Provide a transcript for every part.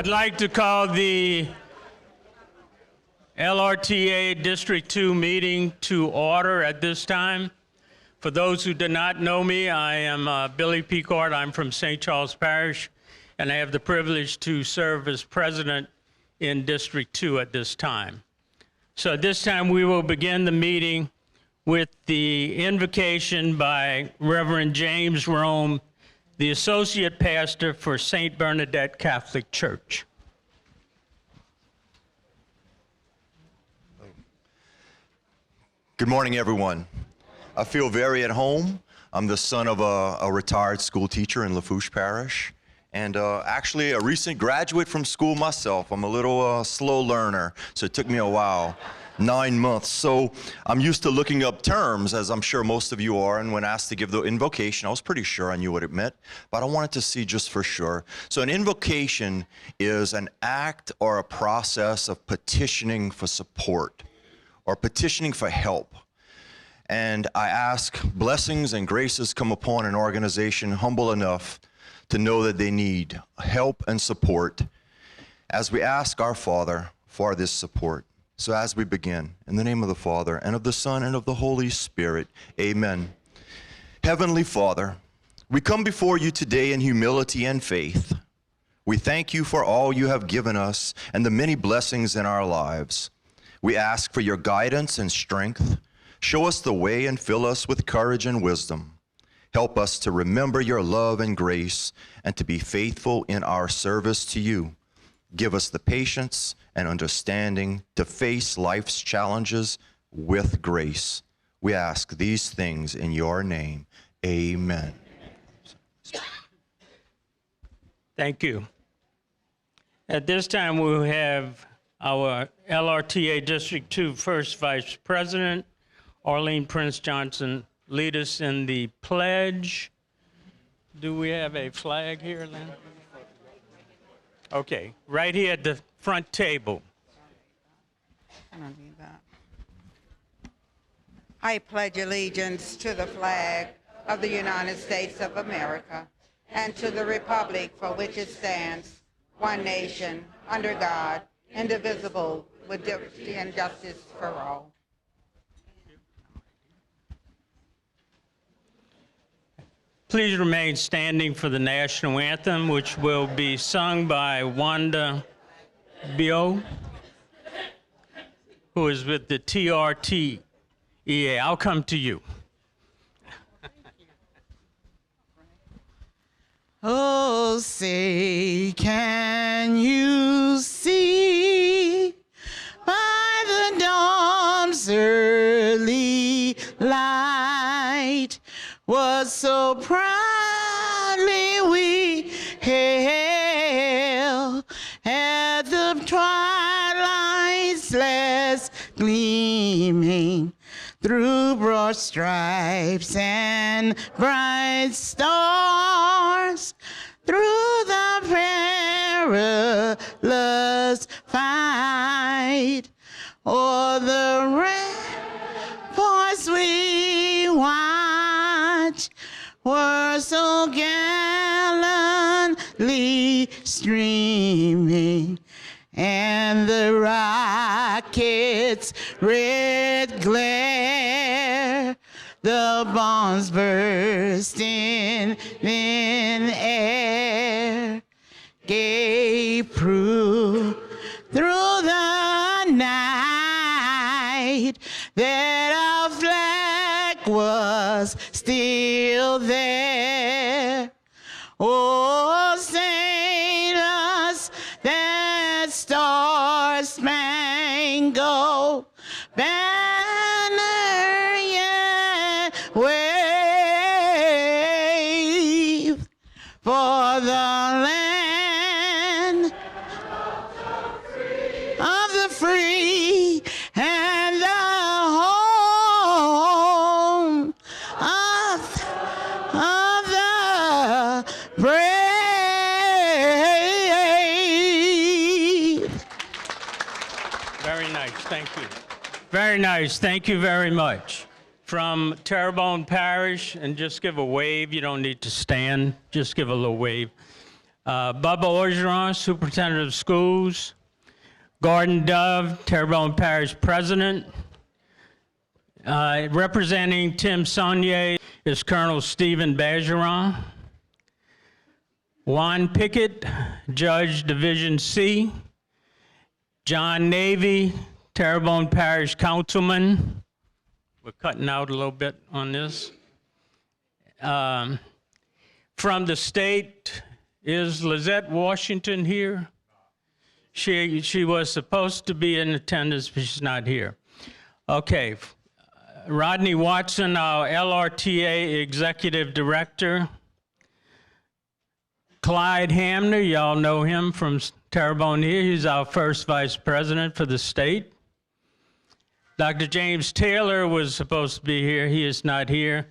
I'd like to call the LRTA District 2 meeting to order at this time. For those who do not know me, I am Billy Picard. I'm from St. Charles Parish, and I have the privilege to serve as president in District 2 at this time. So at this time, we will begin the meeting with the invocation by Reverend James Rome, the Associate Pastor for St. Bernadette Catholic Church. Good morning, everyone. I feel very at home. I'm the son of a retired school teacher in Lafourche Parish, and actually a recent graduate from school myself. I'm a little slow learner, so it took me a while, 9 months. So I'm used to looking up terms, as I'm sure most of you are, and when asked to give the invocation, I was pretty sure I knew what it meant, but I wanted to see just for sure. So an invocation is an act or a process of petitioning for support or petitioning for help. And I ask blessings and graces come upon an organization humble enough to know that they need help and support as we ask our Father for this support. So as we begin, in the name of the Father, and of the Son, and of the Holy Spirit, amen. Heavenly Father, we come before you today in humility and faith. We thank you for all you have given us and the many blessings in our lives. We ask for your guidance and strength. Show us the way and fill us with courage and wisdom. Help us to remember your love and grace and to be faithful in our service to you. Give us the patience and understanding to face life's challenges with grace. We ask these things in your name. Amen. Thank you. At this time, we'll have our LRTA District 2 First Vice President, Arlene Prince Johnson, lead us in the pledge. Do we have a flag here, Lynn? Okay, right here at the front table. I don't need that. I pledge allegiance to the flag of the United States of America and to the republic for which it stands, one nation, under God, indivisible, with liberty and justice for all. Please remain standing for the national anthem, which will be sung by Wanda Bio, who is with the TRTEA. I'll come to you. Oh, say, can you see by the dawn's early light what so proudly we hailed at the twilight's last gleaming through broad stripes and bright stars, through the perilous fight, o'er the ramparts we watch were so gallantly streaming, and the rocket's red glare, the bombs bursting in air, gave proof through the night that our flag was still there. Oh, sing us that star-spangled banner yet wave, for the land of the free and the home of the brave. Very nice, thank you. Very nice, thank you very much. From Terrebonne Parish, and just give a wave. You don't need to stand, just give a little wave. Bubba Orgeron, Superintendent of Schools. Gordon Dove, Terrebonne Parish President. Representing Tim Saunier is Colonel Stephen Bergeron. Juan Pickett, Judge Division C. John Navy, Terrebonne Parish Councilman. We're cutting out a little bit on this. From the state, is Lizette Washington here? She was supposed to be in attendance, but she's not here. Okay. Rodney Watson, our LRTA Executive Director. Clyde Hamner, y'all know him from Terrebonne here. He's our first Vice President for the state. Dr. James Taylor was supposed to be here. He is not here.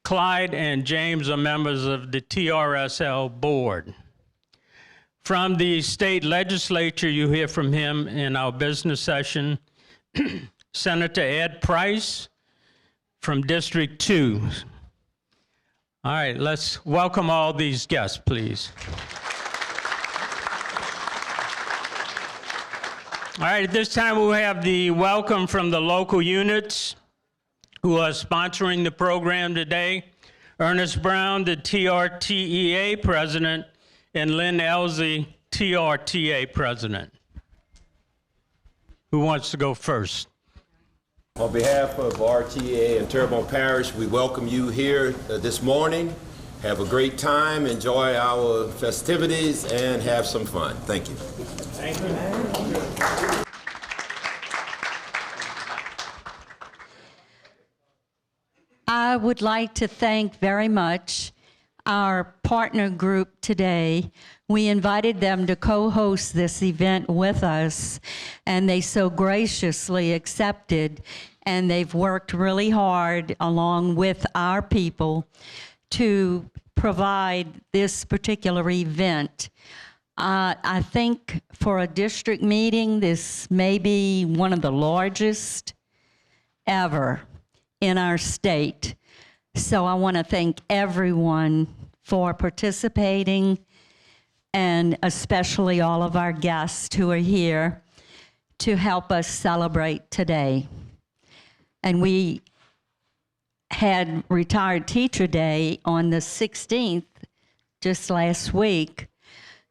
Clyde and James are members of the TRSL board. From the state legislature, you hear from him in our business session. Senator Ed Price from District 2. All right, let's welcome all these guests, please. All right, at this time we'll have the welcome from the local units who are sponsoring the program today. Ernest Brown, the TRTEA President, and Lynn Elsie, TRTA President. Who wants to go first? On behalf of RTA and Terrebonne Parish, we welcome you here this morning. Have a great time, enjoy our festivities, and have some fun. Thank you. Thank you. I would like to thank very much our partner group today. We invited them to co-host this event with us, and they so graciously accepted, and they've worked really hard along with our people to provide this particular event. I think for a district meeting, this may be one of the largest ever in our state. So I want to thank everyone for participating, and especially all of our guests who are here to help us celebrate today. And we had Retired Teacher Day on the 16th, just last week.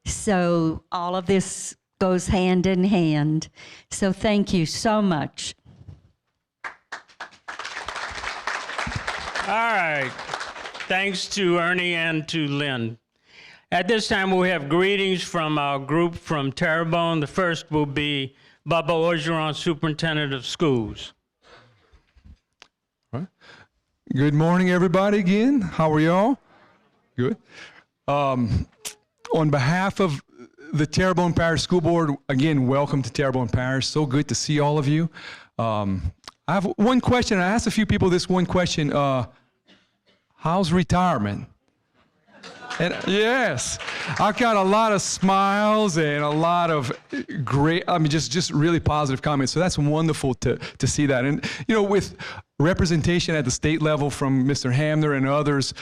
So all of this goes hand in hand. So thank you so much. All right. Thanks to Ernie and to Lynn. At this time, we have greetings from our group from Terrebonne. The first will be Bubba Orgeron, Superintendent of Schools. Good morning, everybody, again. How are y'all? Good. On behalf of the Terrebonne Parish School Board, again, welcome to Terrebonne Parish. So good to see all of you. I have one question. I asked a few people this one question. How's retirement? And yes, I've got a lot of smiles and a lot of great, just really positive comments. So that's wonderful to see that. And, you know, with representation at the state level from Mr. Hamner and others,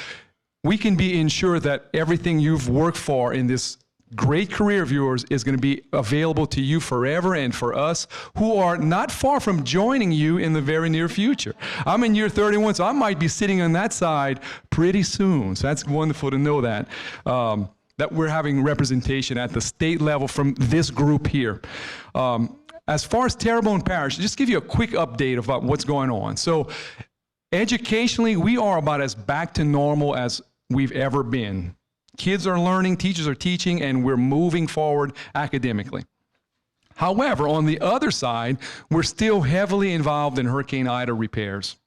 we can be ensured that everything you've worked for in this great career of yours is going to be available to you forever, and for us who are not far from joining you in the very near future. I'm in year 31, so I might be sitting on that side pretty soon. So that's wonderful to know that, that we're having representation at the state level from this group here. As far as Terrebonne Parish, just give you a quick update about what's going on. So educationally, we are about as back to normal as we've ever been. Kids are learning, teachers are teaching, and we're moving forward academically. However, on the other side, we're still heavily involved in Hurricane Ida repairs.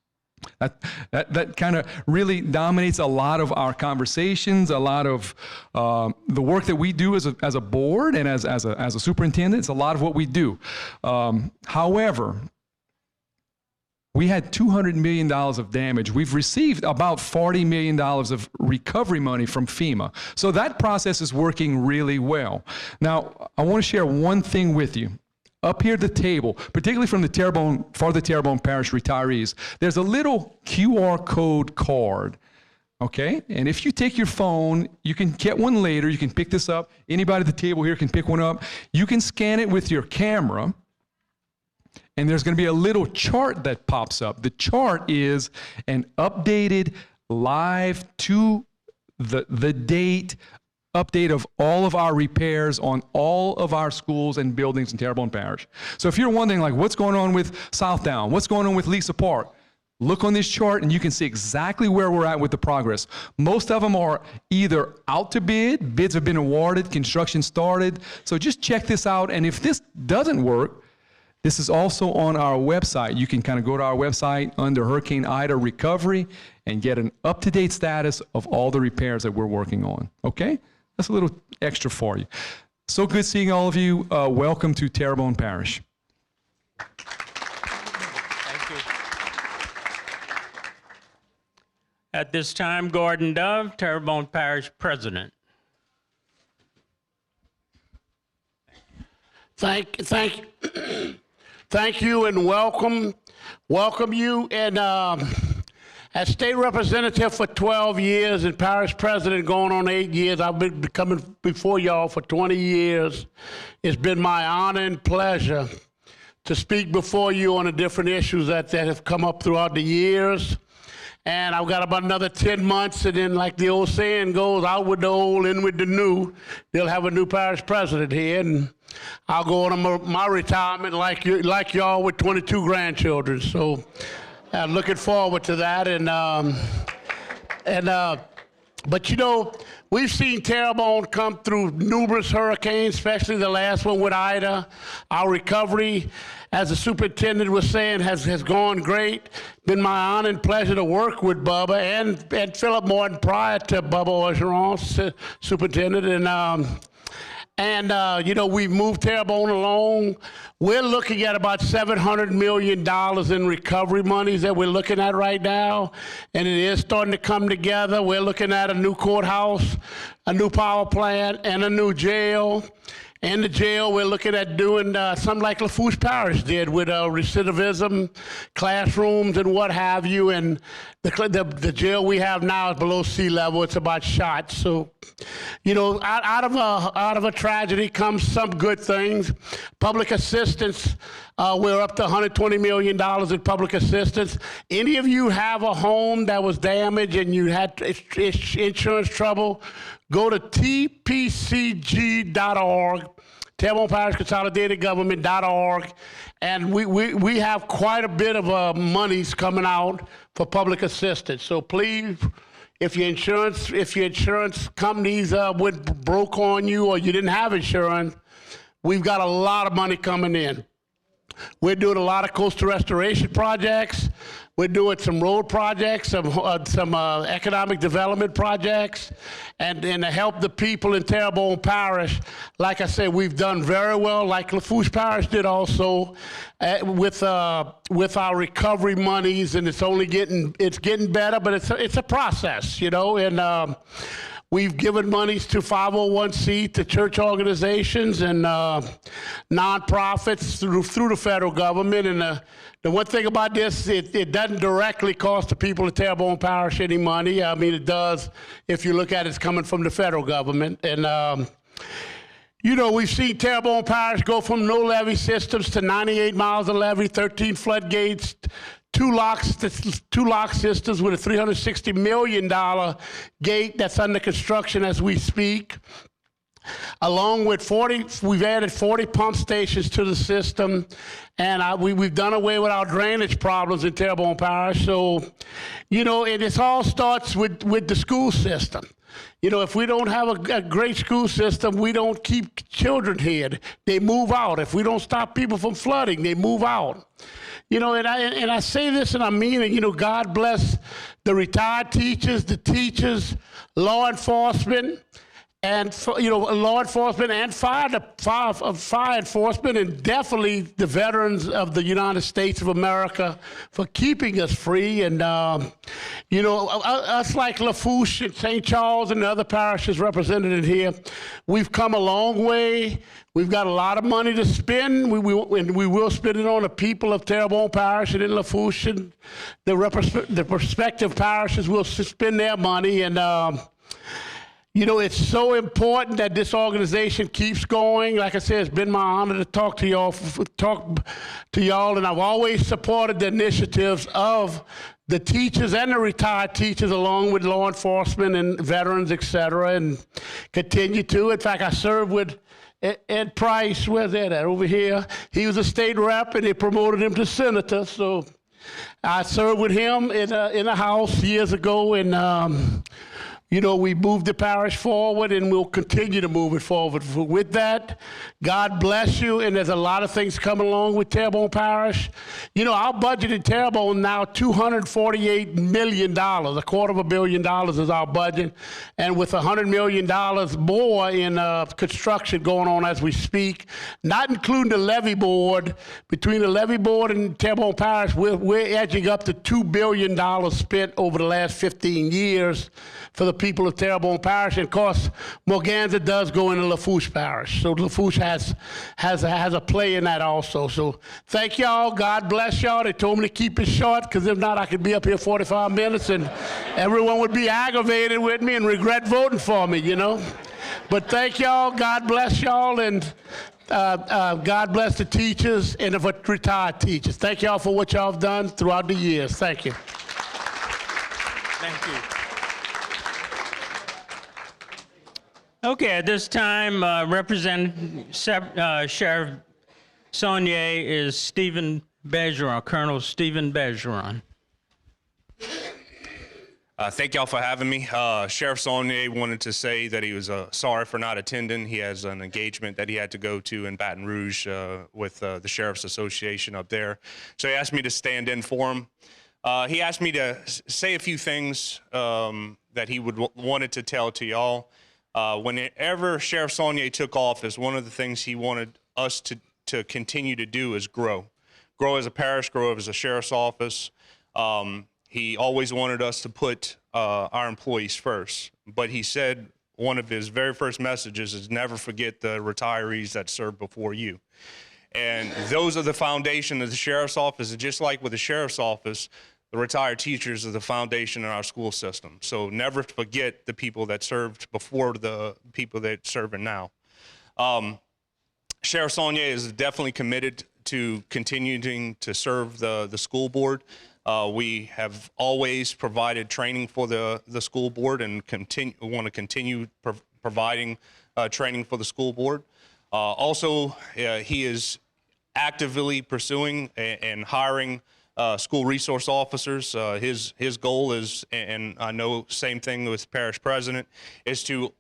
That kind of really dominates a lot of our conversations, a lot of the work that we do as a board and as a superintendent. It's a lot of what we do. However, we had $200 million of damage. We've received about $40 million of recovery money from FEMA. So that process is working really well. Now, I want to share one thing with you. Up here at the table, particularly from the Terrebonne Parish retirees, there's a little QR code card. Okay? And if you take your phone, you can get one later. You can pick this up. Anybody at the table here can pick one up. You can scan it with your camera, and there's going to be a little chart that pops up. The chart is an updated live to the date update of all of our repairs on all of our schools and buildings in Terrebonne Parish. So if you're wondering, like, what's going on with Southdown? What's going on with Lisa Park? Look on this chart and you can see exactly where we're at with the progress. Most of them are either out to bid, bids have been awarded, construction started. So just check this out. And if this doesn't work, this is also on our website. You can kind of go to our website under Hurricane Ida recovery and get an up-to-date status of all the repairs that we're working on. Okay? That's a little extra for you. So good seeing all of you. Welcome to Terrebonne Parish. Thank you. At this time, Gordon Dove, Terrebonne Parish President. Thank you and welcome you. And as state representative for 12 years and parish president going on 8 years, I've been coming before y'all for 20 years. It's been my honor and pleasure to speak before you on the different issues that have come up throughout the years. And I've got about another 10 months, and then, like the old saying goes, out with the old, in with the new. They'll have a new parish president here, and I'll go on my retirement like y'all with 22 grandchildren. So looking forward to that. But you know, we've seen Terrebonne come through numerous hurricanes, especially the last one with Ida. Our recovery, as the superintendent was saying, has gone great. Been my honor and pleasure to work with Bubba and Philip Morton prior to Bubba Orgeron, superintendent. You know, we've moved Terrebonne along. We're looking at about $700 million in recovery monies that we're looking at right now, and it is starting to come together. We're looking at a new courthouse, a new power plant, and a new jail. In the jail, we're looking at doing something like Lafourche Parish did with recidivism, classrooms, and what have you. And the jail we have now is below sea level. It's about shots. So, you know, out of a tragedy comes some good things. Public assistance, we're up to $120 million in public assistance. Any of you have a home that was damaged and you had insurance trouble, go to tpcg.org, Terrebonne Parish Consolidated Government.org, and we have quite a bit of monies coming out for public assistance. So please, if your insurance companies went broke on you or you didn't have insurance, we've got a lot of money coming in. We're doing a lot of coastal restoration projects. We're doing some road projects, some economic development projects, and to help the people in Terrebonne Parish. Like I said, we've done very well, like Lafourche Parish did also, with our recovery monies, and it's getting better, but it's a process, you know. And we've given monies to 501c, to church organizations and nonprofits through the federal government. And the one thing about this, it doesn't directly cost the people of Terrebonne Parish any money. I mean, it does if you look at it, it's coming from the federal government. And you know, we've seen Terrebonne Parish go from no levee systems to 98 miles of levee, 13 floodgates, two lock systems with a $360 million gate that's under construction as we speak. Along with we've added 40 pump stations to the system, and we've done away with our drainage problems in Terrebonne Parish. So, you know, it all starts with the school system. You know, if we don't have a great school system, we don't keep children here. They move out. If we don't stop people from flooding, they move out. You know, and I say this and I mean it, you know, God bless the retired teachers, the teachers, law enforcement, and law enforcement and fire enforcement, and definitely the veterans of the United States of America for keeping us free. And us like Lafourche and St. Charles and the other parishes represented in here, we've come a long way. We've got a lot of money to spend. We will spend it on the people of Terrebonne Parish and in Lafourche, and the prospective parishes will spend their money. And it's so important that this organization keeps going. Like I said, it's been my honor to talk to y'all, and I've always supported the initiatives of the teachers and the retired teachers, along with law enforcement and veterans, et cetera, and continue to. In fact, I served with Ed Price. Where's Ed at? Over here. He was a state rep, and they promoted him to senator. So I served with him in the House years ago, and we moved the parish forward, and we'll continue to move it forward. With that, God bless you, and there's a lot of things coming along with Terrebonne Parish. Our budget in Terrebonne now, $248 million, $250 million is our budget, and with $100 million more in construction going on as we speak, not including the levee board. Between the levee board and Terrebonne Parish, we're edging up to $2 billion spent over the last 15 years for the people of Terrebonne Parish. And of course, Morganza does go into Lafourche Parish. So Lafourche has a play in that also. So thank y'all. God bless y'all. They told me to keep it short, because if not, I could be up here 45 minutes and everyone would be aggravated with me and regret voting for me, But thank y'all. God bless y'all. And God bless the teachers and the retired teachers. Thank y'all for what y'all have done throughout the years. Thank you. Thank you. Okay, at this time, Representative Sheriff Saulnier is Stephen Bergeron, Colonel Stephen Bergeron. Thank y'all for having me. Sheriff Saulnier wanted to say that he was sorry for not attending. He has an engagement that he had to go to in Baton Rouge with the Sheriff's Association up there. So he asked me to stand in for him. He asked me to say a few things that he wanted to tell to y'all. Whenever Sheriff Saulnier took office, one of the things he wanted us to continue to do is grow as a parish, grow as a sheriff's office. He always wanted us to put our employees first, but he said one of his very first messages is never forget the retirees that served before you. And those are the foundation of the sheriff's office. And just like with the sheriff's office, the retired teachers are the foundation in our school system. So never forget the people that served before the people that serve now. Sheriff Saulnier is definitely committed to continuing to serve the school board. We have always provided training for the school board, and want to continue providing training for the school board. Also, he is actively pursuing and hiring school resource officers. His goal is, and I know same thing with parish president, is to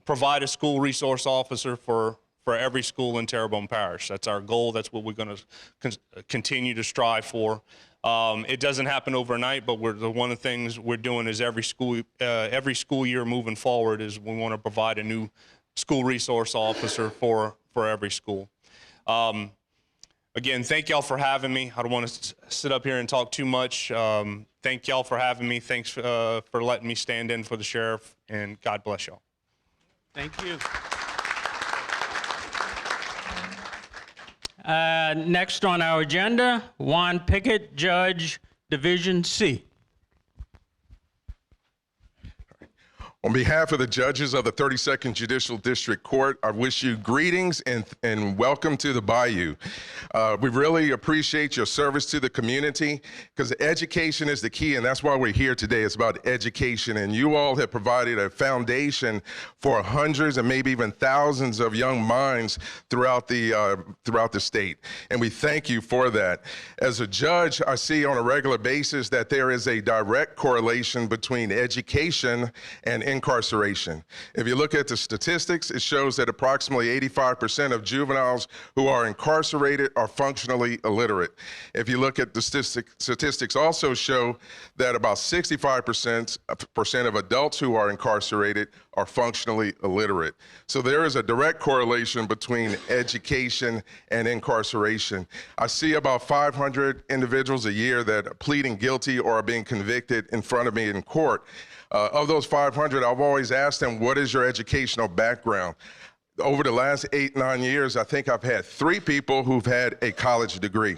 provide a school resource officer for every school in Terrebonne Parish. That's our goal. That's what we're going to continue to strive for. It doesn't happen overnight, but one of the things we're doing is every school year moving forward is we want to provide a new school resource officer for every school. Again, thank y'all for having me. I don't want to sit up here and talk too much. Thank y'all for having me. Thanks for letting me stand in for the sheriff, and God bless y'all. Thank you. Next on our agenda, Juan Pickett, Judge, Division C. On behalf of the judges of the 32nd Judicial District Court, I wish you greetings and welcome to the Bayou. We really appreciate your service to the community, because education is the key, and that's why we're here today. It's about education, and you all have provided a foundation for hundreds and maybe even thousands of young minds throughout the state, and we thank you for that. As a judge, I see on a regular basis that there is a direct correlation between education and incarceration. If you look at the statistics, it shows that approximately 85% of juveniles who are incarcerated are functionally illiterate. If you look at the statistics also show that about 65% of adults who are incarcerated are functionally illiterate. So there is a direct correlation between education and incarceration. I see about 500 individuals a year that are pleading guilty or are being convicted in front of me in court. Of those 500, I've always asked them, what is your educational background? Over the last 8-9 years, I think I've had 3 people who've had a college degree.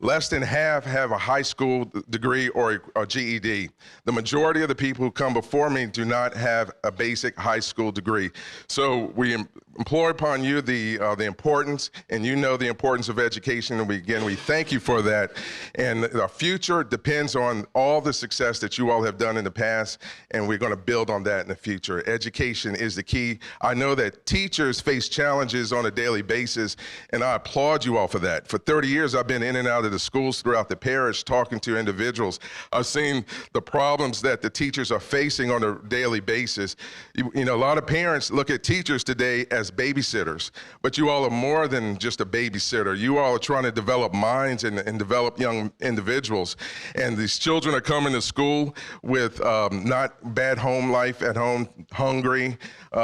Less than half have a high school degree or a GED. The majority of the people who come before me do not have a basic high school degree. So we implore upon you the importance, and you know the importance of education, and we thank you for that. And the future depends on all the success that you all have done in the past, and we're going to build on that in the future. Education is the key. I know that teachers face challenges on a daily basis, and I applaud you all for that. For 30 years, I've been in and out of the schools throughout the parish talking to individuals. I've seen the problems that the teachers are facing on a daily basis. You know, a lot of parents look at teachers today as babysitters, but you all are more than just a babysitter. You all are trying to develop minds and develop young individuals. And these children are coming to school with not bad home life at home, hungry.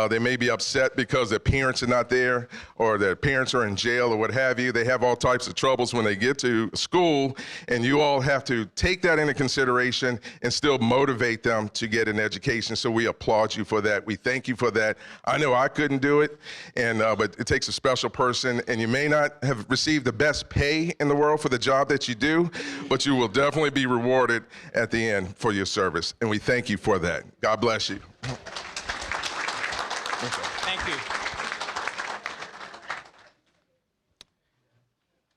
They may be upset because their parents are not there, or their parents are in jail or what have you. They have all types of troubles when they get to school, and you all have to take that into consideration and still motivate them to get an education. So we applaud you for that. We thank you for that. I know I couldn't do it, and but it takes a special person, and you may not have received the best pay in the world for the job that you do, but you will definitely be rewarded at the end for your service, and we thank you for that. God bless you. Thank you.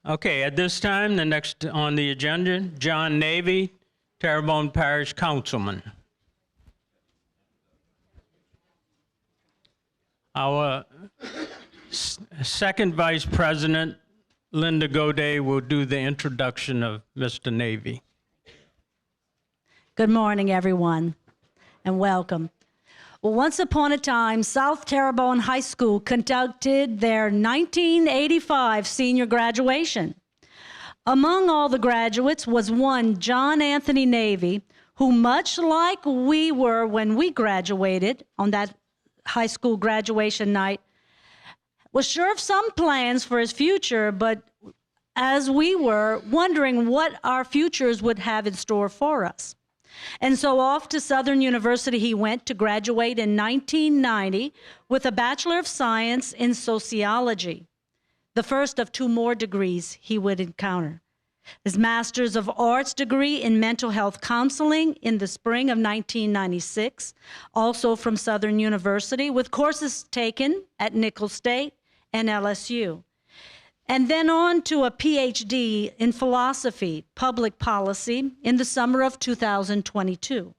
Okay, at this time, the next on the agenda, John Navy, Terrebonne Parish Councilman. Our second Vice President, Linda Godet, will do the introduction of Mr. Navy. Good morning, everyone, and welcome. Well, once upon a time, South Terrebonne High School conducted their 1985 senior graduation. Among all the graduates was one John Anthony Navy, who, much like we were when we graduated on that high school graduation night, was sure of some plans for his future, but as we were, wondering what our futures would have in store for us. And so off to Southern University he went to graduate in 1990 with a Bachelor of Science in Sociology, the first of 2 more degrees he would encounter. His Master's of Arts degree in Mental Health Counseling in the spring of 1996, also from Southern University, with courses taken at Nicholls State and LSU. And then on to a PhD in philosophy, public policy in the summer of 2022.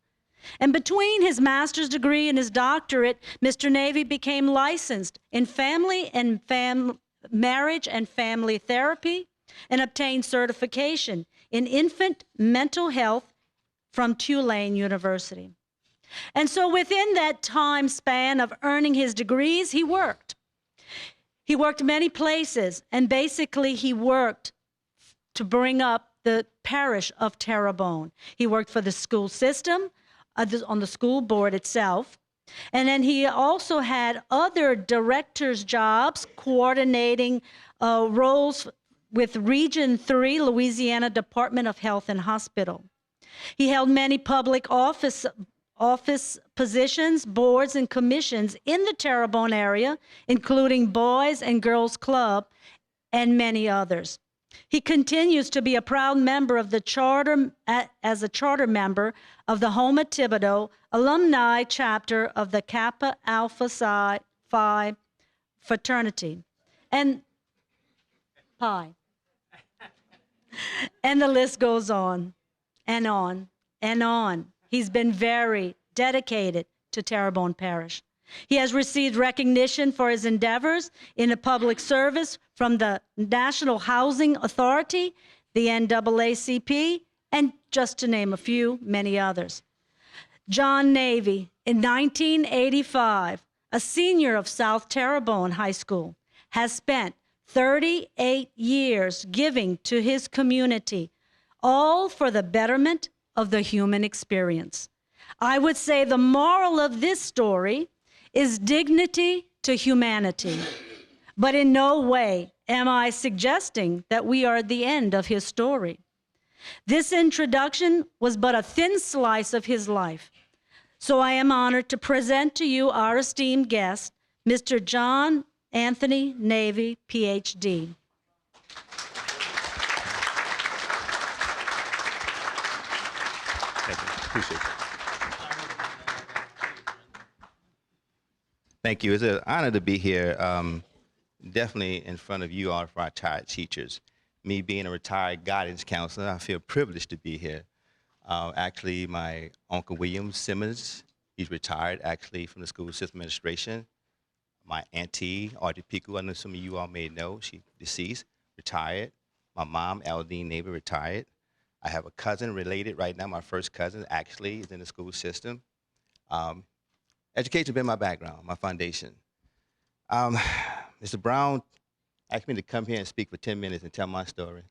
And between his master's degree and his doctorate, Mr. Navy became licensed in family and marriage and family therapy and obtained certification in infant mental health from Tulane University. And so within that time span of earning his degrees, he worked. He worked many places, and basically he worked to bring up the parish of Terrebonne. He worked for the school system, on the school board itself, and then he also had other director's jobs coordinating roles with Region 3, Louisiana Department of Health and Hospital. He held many public office positions, boards, and commissions in the Terrebonne area, including Boys and Girls Club and many others. He continues to be a proud member of the charter, as a charter member of the Houma Thibodeau alumni chapter of the Kappa Alpha Phi fraternity, and Pi. And the list goes on and on and on. He's been very dedicated to Terrebonne Parish. He has received recognition for his endeavors in the public service from the National Housing Authority, the NAACP, and just to name a few, many others. John Navy, in 1985, a senior of South Terrebonne High School, has spent 38 years giving to his community, all for the betterment of the human experience. I would say the moral of this story is dignity to humanity. But in no way am I suggesting that we are at the end of his story. This introduction was but a thin slice of his life. So I am honored to present to you our esteemed guest, Mr. John Anthony Navy, PhD. Thank you. Appreciate it. Thank you. It's an honor to be here, definitely in front of you all for our retired teachers. Me being a retired guidance counselor, I feel privileged to be here. Actually, my Uncle William Simmons, he's retired actually from the school system administration. My auntie, Audrey Piku, I know some of you all may know, she's deceased, retired. My mom, Aldine Neighbor, retired. I have a cousin related right now. My first cousin actually is in the school system. Education has been my background, my foundation. Mr. Brown asked me to come here and speak for 10 minutes and tell my story.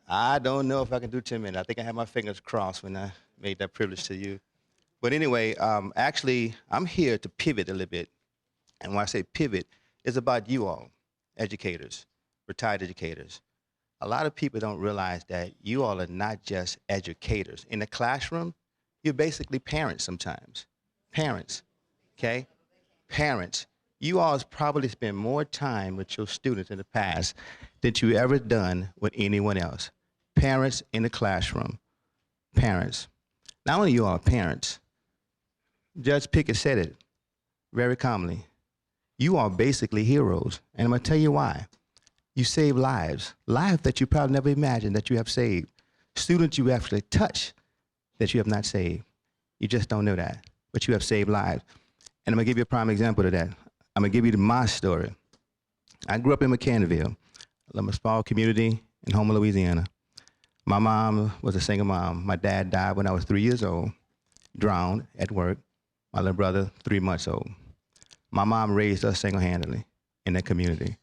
I don't know if I can do 10 minutes. I think I had my fingers crossed when I made that privilege to you. But anyway, actually, I'm here to pivot a little bit. And when I say pivot, it's about you all, educators, retired educators. A lot of people don't realize that you all are not just educators. In the classroom, you're basically parents sometimes. Parents, okay? Parents. You all probably spend more time with your students in the past than you ever done with anyone else. Parents in the classroom. Parents. Not only you all are parents, Judge Pickett said it very calmly. You are basically heroes, and I'm gonna tell you why. You save lives, lives that you probably never imagined that you have saved. Students you actually touch that you have not saved. You just don't know that, but you have saved lives. And I'm gonna give you a prime example of that. I'm gonna give you my story. I grew up in McCannville, a small community in Houma, Louisiana. My mom was a single mom. My dad died when I was 3 years old, drowned at work. My little brother, 3 months old. My mom raised us single-handedly in that community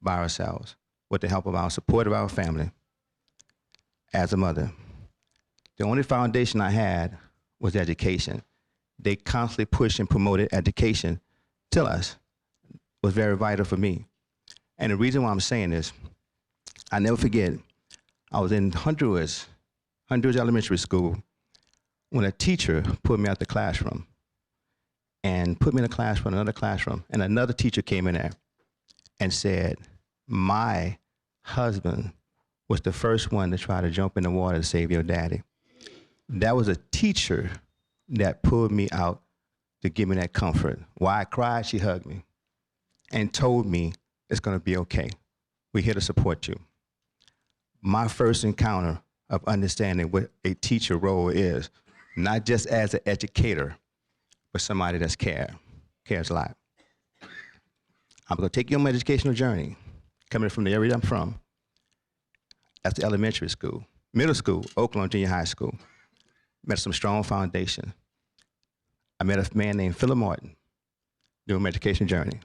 by ourselves with the help of our support of our family as a mother. The only foundation I had was education. They constantly pushed and promoted education to us. It was very vital for me. And the reason why I'm saying this, I never forget, I was in Honduras Elementary School when a teacher put me out the classroom and put me in a classroom, another classroom, and another teacher came in there and said, my husband was the first one to try to jump in the water to save your daddy. That was a teacher that pulled me out to give me that comfort. While I cried, she hugged me and told me it's gonna be okay. We're here to support you. My first encounter of understanding what a teacher role is, not just as an educator, but somebody that's cares a lot. I'm gonna take you on my educational journey, coming from the area I'm from. That's the elementary school. Middle school, Oakland Junior High School. Met some strong foundation. I met a man named Philip Martin during my education journey.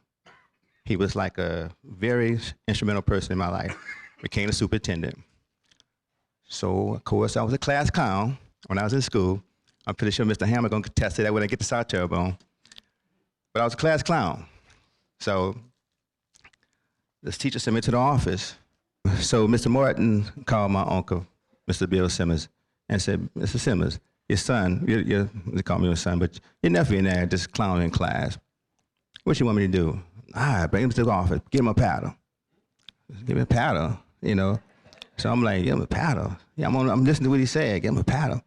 He was like a very instrumental person in my life. Became a superintendent. So, of course, I was a class clown when I was in school. I'm pretty sure Mr. Hammer gonna contest to that when I get to South Terrebonne. But I was a class clown. So this teacher sent me to the office. So Mr. Martin called my uncle, Mr. Bill Simmons, and said, Mr. Simmons, your son, they call me your son, but your nephew in there just clowning in class. What you want me to do? Bring him to the office, give him a paddle. Give him a paddle, you know. So I'm like, give him a paddle. Yeah, I'm listening to what he said, give him a paddle.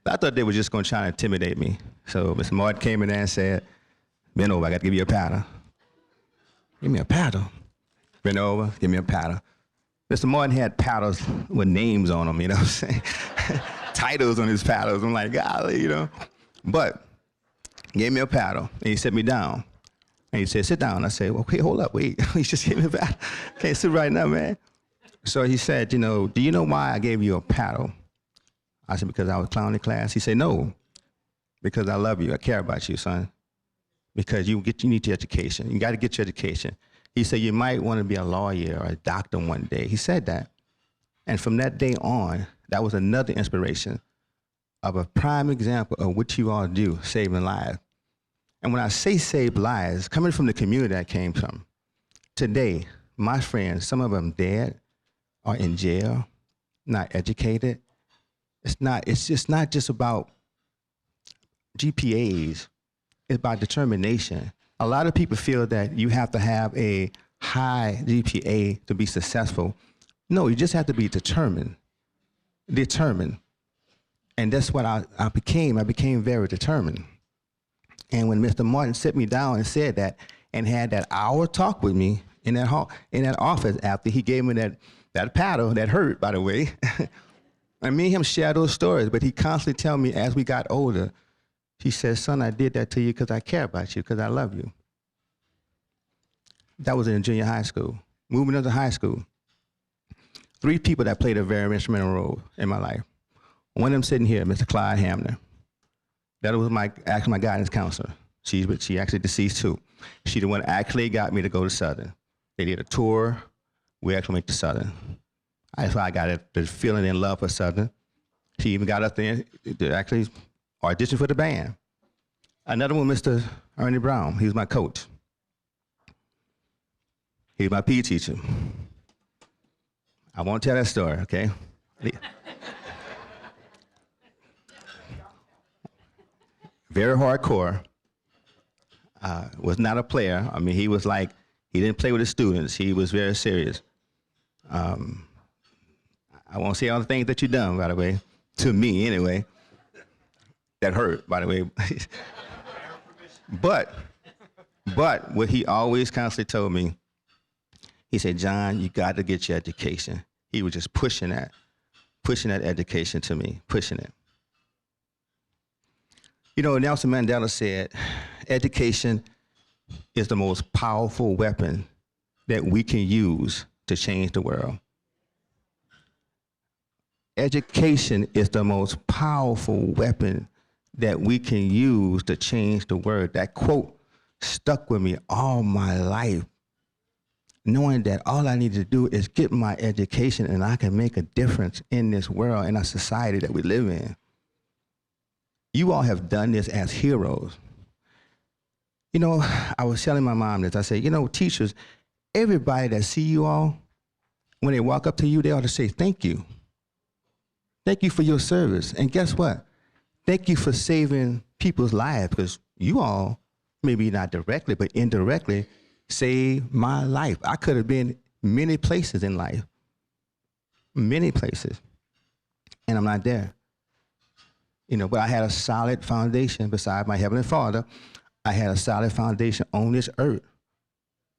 But I thought they were just gonna try to intimidate me. So Mr. Martin came in there and said, bend over, I gotta give you a paddle. Give me a paddle. Bend over, give me a paddle. Mr. Martin had paddles with names on them, you know what I'm saying? Titles on his paddles. I'm like, golly, you know. But gave me a paddle, and he set me down. And he said, sit down. I said, well, wait, hold up, wait. He just gave me a paddle. Can't sit right now, man. So he said, you know, do you know why I gave you a paddle? I said, because I was clowning in class. He said, no, because I love you. I care about you, son. Because you need your education. You got to get your education. He said, you might want to be a lawyer or a doctor one day. He said that. And from that day on, that was another inspiration of a prime example of what you all do, saving lives. And when I say saved lives, coming from the community I came from, today, my friends, some of them dead, are in jail, not educated. It's just not just about GPAs, it's about determination. A lot of people feel that you have to have a high GPA to be successful. No, you just have to be determined. And that's what I became. I became very determined. And when Mr. Martin set me down and said that, and had that hour talk with me in that hall, in that office after he gave me that paddle that hurt, by the way, and me and him share those stories, but he constantly tell me as we got older, he says, son, I did that to you because I care about you, because I love you. That was in junior high school. Moving into high school, 3 people that played a very instrumental role in my life. One of them sitting here, Mr. Clyde Hamner. That was my guidance counselor. She actually deceased too. She the one actually got me to go to Southern. They did a tour. We actually went to Southern. That's why I got the feeling in love for Southern. She even got up there to actually audition for the band. Another one, Mr. Ernie Brown. He was my coach. He was my PE teacher. I won't tell that story, okay? Very hardcore. Was not a player. I mean, he was like, he didn't play with his students. He was very serious. I won't say all the things that you've done, by the way, to me anyway. That hurt, by the way. But what he always constantly told me, he said, John, you got to get your education. He was just pushing that education to me, pushing it. You know, Nelson Mandela said, education is the most powerful weapon that we can use to change the world. Education is the most powerful weapon that we can use to change the world. That quote stuck with me all my life, knowing that all I need to do is get my education and I can make a difference in this world, in our society that we live in. You all have done this as heroes. You know, I was telling my mom this. I said, you know, teachers, everybody that see you all, when they walk up to you, they ought to say, thank you. Thank you for your service. And guess what? Thank you for saving people's lives, because you all, maybe not directly, but indirectly, saved my life. I could have been many places in life, many places, and I'm not there. You know, but I had a solid foundation beside my Heavenly Father. I had a solid foundation on this earth.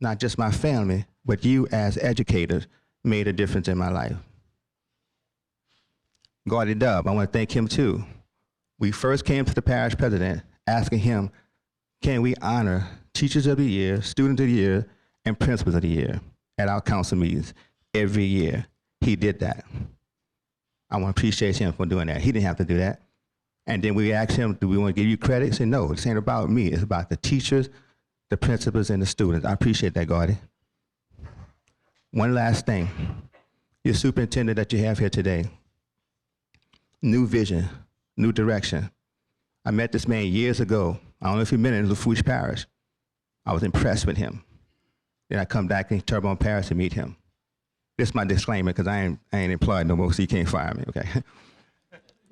Not just my family, but you as educators made a difference in my life. Gordie Dub, I want to thank him too. We first came to the parish president asking him, can we honor Teachers of the Year, Students of the Year, and Principals of the Year at our council meetings every year? He did that. I want to appreciate him for doing that. He didn't have to do that. And then we asked him, do we want to give you credit? He said, no, this ain't about me. It's about the teachers, the principals, and the students. I appreciate that, Gordie. One last thing. Your superintendent that you have here today, new vision, new direction. I met this man years ago. I don't know if you met him in Lafourche Parish. I was impressed with him. Then I come back in Terrebonne Parish to meet him. This is my disclaimer, because I ain't employed no more, so you can't fire me, okay?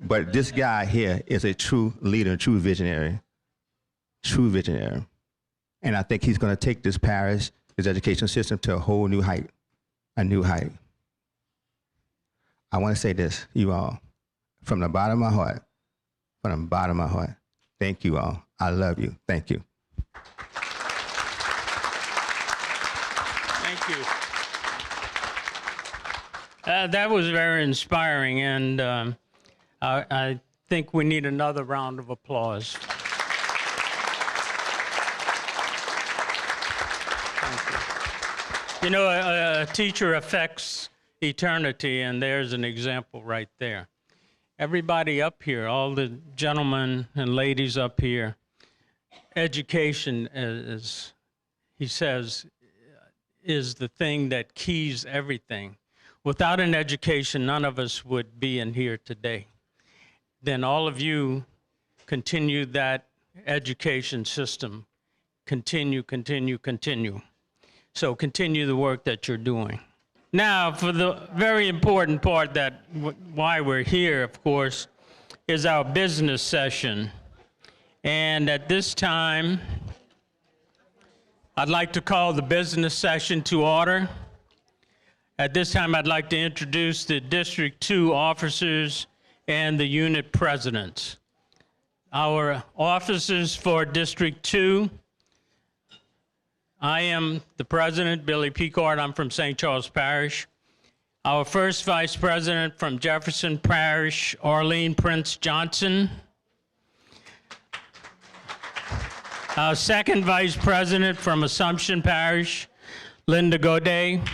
But this guy here is a true leader, true visionary. And I think he's going to take this parish, his education system, to a whole new height, a new height. I want to say this, you all, from the bottom of my heart, thank you all. I love you. Thank you. Thank you. That was very inspiring, and I think we need another round of applause. Thank you. You know, a teacher affects eternity, and there's an example right there. Everybody up here, all the gentlemen and ladies up here, education, as he says, is the thing that keys everything. Without an education, none of us would be in here today. Then all of you continue that education system continue, continue, continue. So continue the work that you're doing. Now, for the very important part that why we're here, of course, is our business session. And at this time, I'd like to call the business session to order. At this time, I'd like to introduce the District 2 officers and the unit presidents. Our officers for District 2, I am the president, Billy Picard. I'm from St. Charles Parish. Our first vice president from Jefferson Parish, Arlene Prince Johnson. Our second vice president from Assumption Parish, Linda Godet.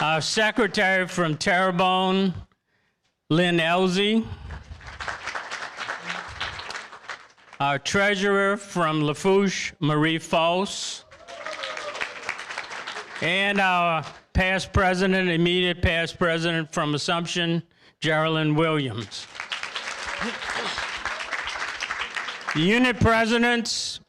Our secretary from Terrebonne, Lynn Elsie. Our treasurer from Lafourche, Marie Foss. And our past president, immediate past president from Assumption, Geraldine Williams. The unit presidents,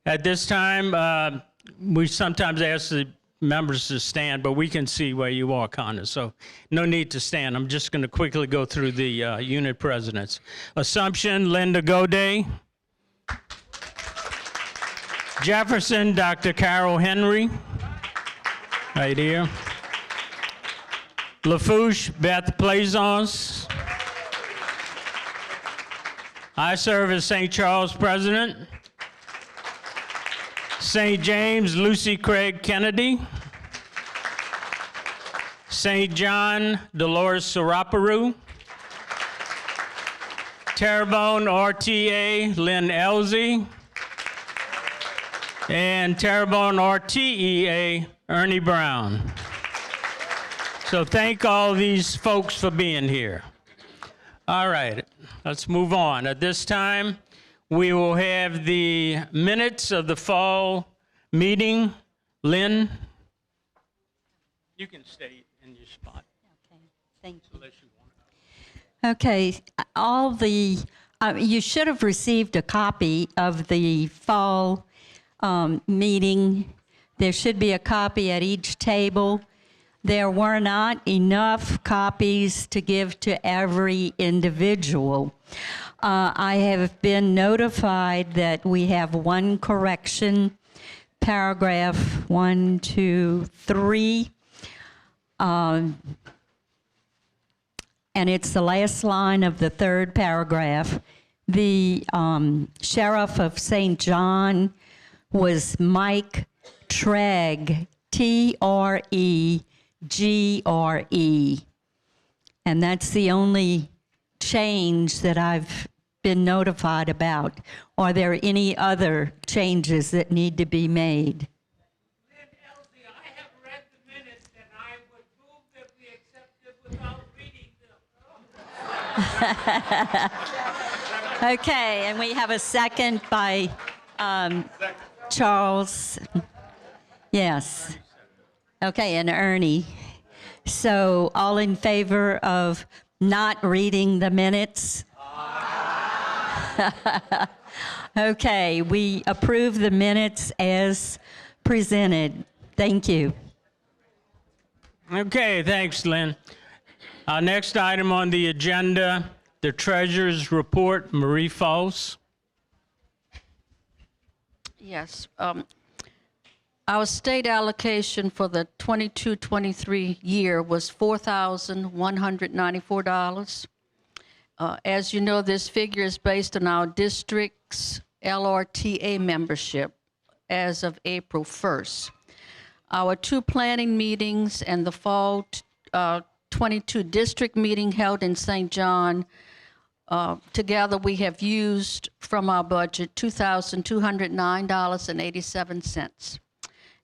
at this time, we sometimes ask the members to stand, but we can see where you are, Connor, so no need to stand. I'm just going to quickly go through the unit presidents. Assumption, Linda Godet. Jefferson, Dr. Carol Henry, right here. Lafourche, Beth Plaisance. I serve as St. Charles president. St. James, Lucy Craig Kennedy. St. John, Dolores Saraparu. Terrebonne, RTA, Lynn Elsie. And Terrebonne, RTEA, Ernie Brown. So thank all these folks for being here. All right, let's move on. At this time, we will have the minutes of the fall meeting. Lynn, you can stay in your spot. Okay, thank you. Unless you want to. Okay, all the, you should have received a copy of the fall meeting. There should be a copy at each table. There were not enough copies to give to every individual. I have been notified that we have one correction, paragraph 1, 2, 3. And it's the last line of the third paragraph. The sheriff of St. John was Mike Tregre, Tregre. And that's the only change that I've been notified about. Are there any other changes that need to be made? Lynn Elsie, I have read the minutes and I would move that we accept them without reading them. Okay, and we have a second by Charles. Yes. Okay, and Ernie. So all in favor of not reading the minutes? Okay, we approve the minutes as presented. Thank you. Okay, thanks, Lynn. Our next item on the agenda, the treasurer's report, Marie Foss. Yes. Our state allocation for the 22-23 year was $4,194. As you know, this figure is based on our district's LRTA membership as of April 1st. Our 2 planning meetings and the fall 22 district meeting held in St. John, together we have used from our budget $2,209.87.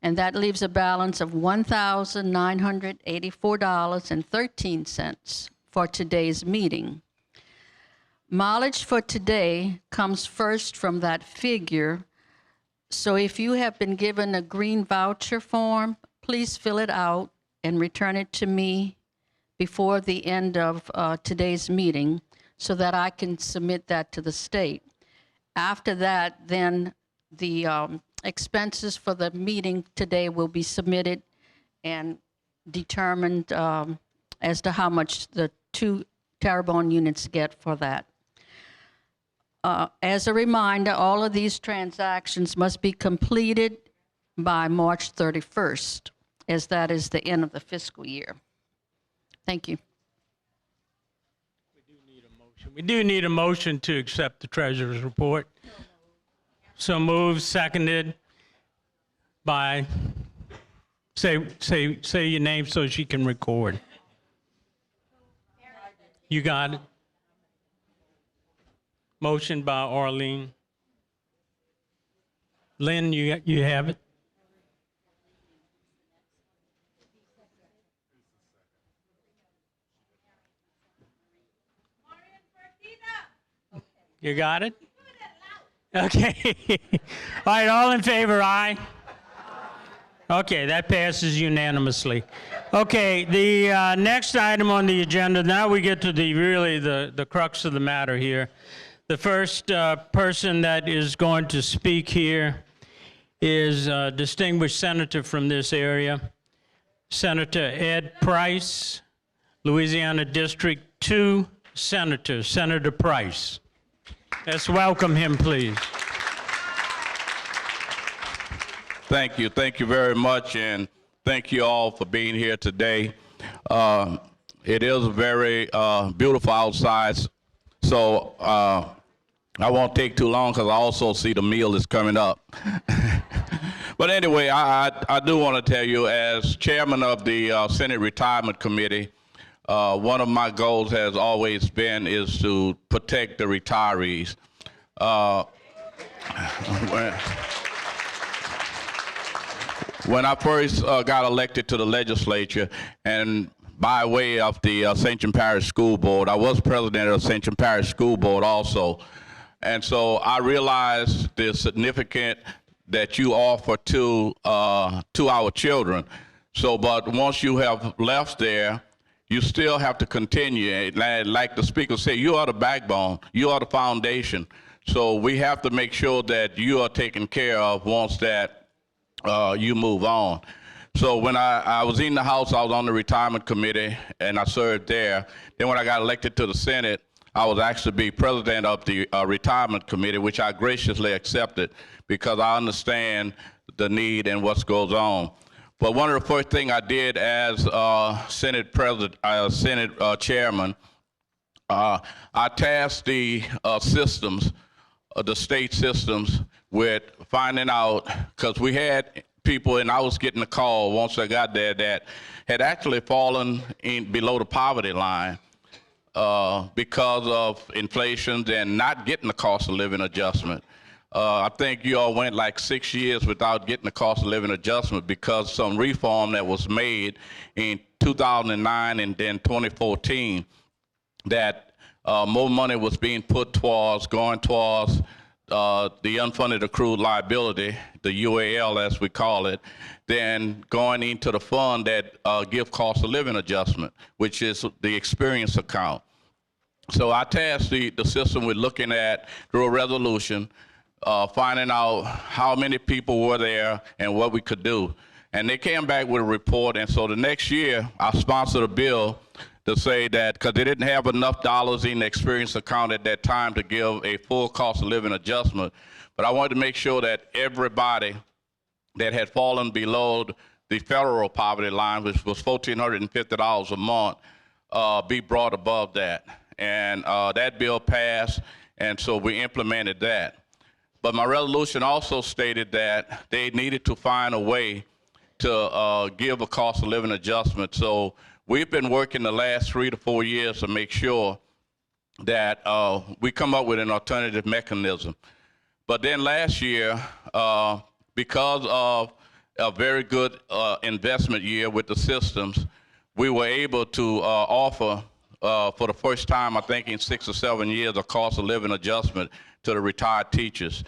And that leaves a balance of $1,984.13 for today's meeting. Mileage for today comes first from that figure. So if you have been given a green voucher form, please fill it out and return it to me before the end of today's meeting so that I can submit that to the state. After that, then The expenses for the meeting today will be submitted and determined as to how much the 2 Terrebonne units get for that. As a reminder, all of these transactions must be completed by March 31st, as that is the end of the fiscal year. Thank you. We do need a motion to accept the treasurer's report. So moved, seconded by, say your name so she can record. You got it? Motion by Arlene. Lynn, you have it? You got it? Okay. All right, all in favor, aye? Okay, that passes unanimously. Okay, the next item on the agenda, now we get to the crux of the matter here. The first person that is going to speak here is a distinguished senator from this area, Senator Ed Price, Louisiana District 2 Senator, Senator Price. Let's welcome him, please. Thank you very much, and thank you all for being here today. It is very beautiful outside, so I won't take too long because I also see the meal is coming up. But anyway, I do want to tell you, as chairman of the Senate Retirement Committee, one of my goals has always been is to protect the retirees. When I first got elected to the legislature, and by way of the St. John Parish School Board, I was president of the St. John Parish School Board also. And so I realized the significance that you offer to our children. So, but once you have left there, you still have to continue. Like the speaker said, you are the backbone, you are the foundation. So we have to make sure that you are taken care of once that you move on. So when I was in the House, I was on the retirement committee and I served there. Then when I got elected to the Senate, I was actually be president of the retirement committee, which I graciously accepted because I understand the need and what goes on. But one of the first things I did as Senate chairman, I tasked the systems, the state systems, with finding out, because we had people, and I was getting a call once I got there, that had actually fallen below the poverty line because of inflation and not getting the cost of living adjustment. I think you all went like 6 years without getting the cost of living adjustment because some reform that was made in 2009 and then 2014 that more money was being put towards, going towards the unfunded accrued liability, the UAL as we call it, than going into the fund that give cost of living adjustment, which is the experience account. So I tasked the system with looking at, through a resolution, finding out how many people were there and what we could do. And they came back with a report, and so the next year I sponsored a bill to say that, because they didn't have enough dollars in the experience account at that time to give a full cost of living adjustment, but I wanted to make sure that everybody that had fallen below the federal poverty line, which was $1,450 a month, be brought above that. And that bill passed, and so we implemented that. But my resolution also stated that they needed to find a way to give a cost of living adjustment. So we've been working the last 3 to 4 years to make sure that we come up with an alternative mechanism. But then last year, because of a very good investment year with the systems, we were able to offer, for the first time, I think in 6 or 7 years, a cost of living adjustment to the retired teachers.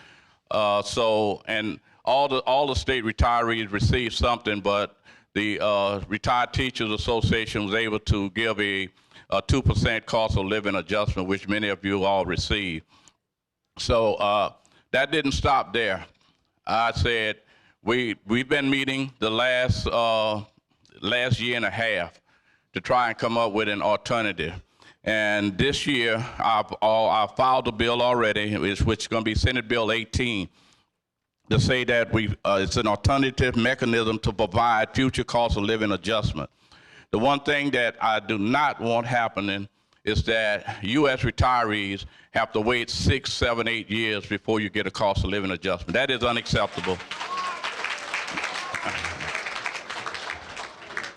And all the state retirees received something, but the Retired Teachers Association was able to give a 2% cost of living adjustment, which many of you all received. So that didn't stop there. I said, we've been meeting the last year and a half to try and come up with an alternative. And this year, I've filed a bill already, which is going to be Senate Bill 18, to say that it's an alternative mechanism to provide future cost of living adjustment. The one thing that I do not want happening is that U.S. retirees have to wait 6, 7, 8 years before you get a cost of living adjustment. That is unacceptable.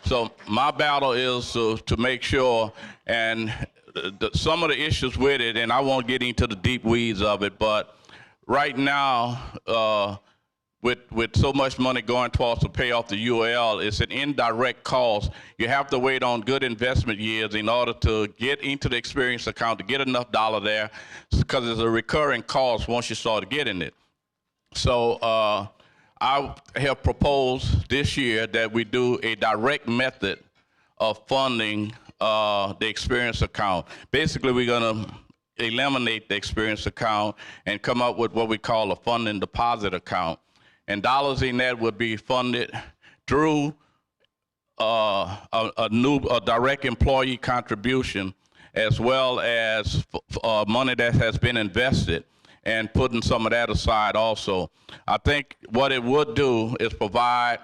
So my battle is to make sure, and some of the issues with it, and I won't get into the deep weeds of it, but right now, with so much money going towards to pay off the UL, it's an indirect cost. You have to wait on good investment years in order to get into the experience account, to get enough dollar there, because it's a recurring cost once you start getting it. So I have proposed this year that we do a direct method of funding the experience account. Basically, we're going to eliminate the experience account and come up with what we call a funding deposit account. And dollars in that would be funded through a direct employee contribution, as well as money that has been invested, and putting some of that aside also. I think what it would do is provide,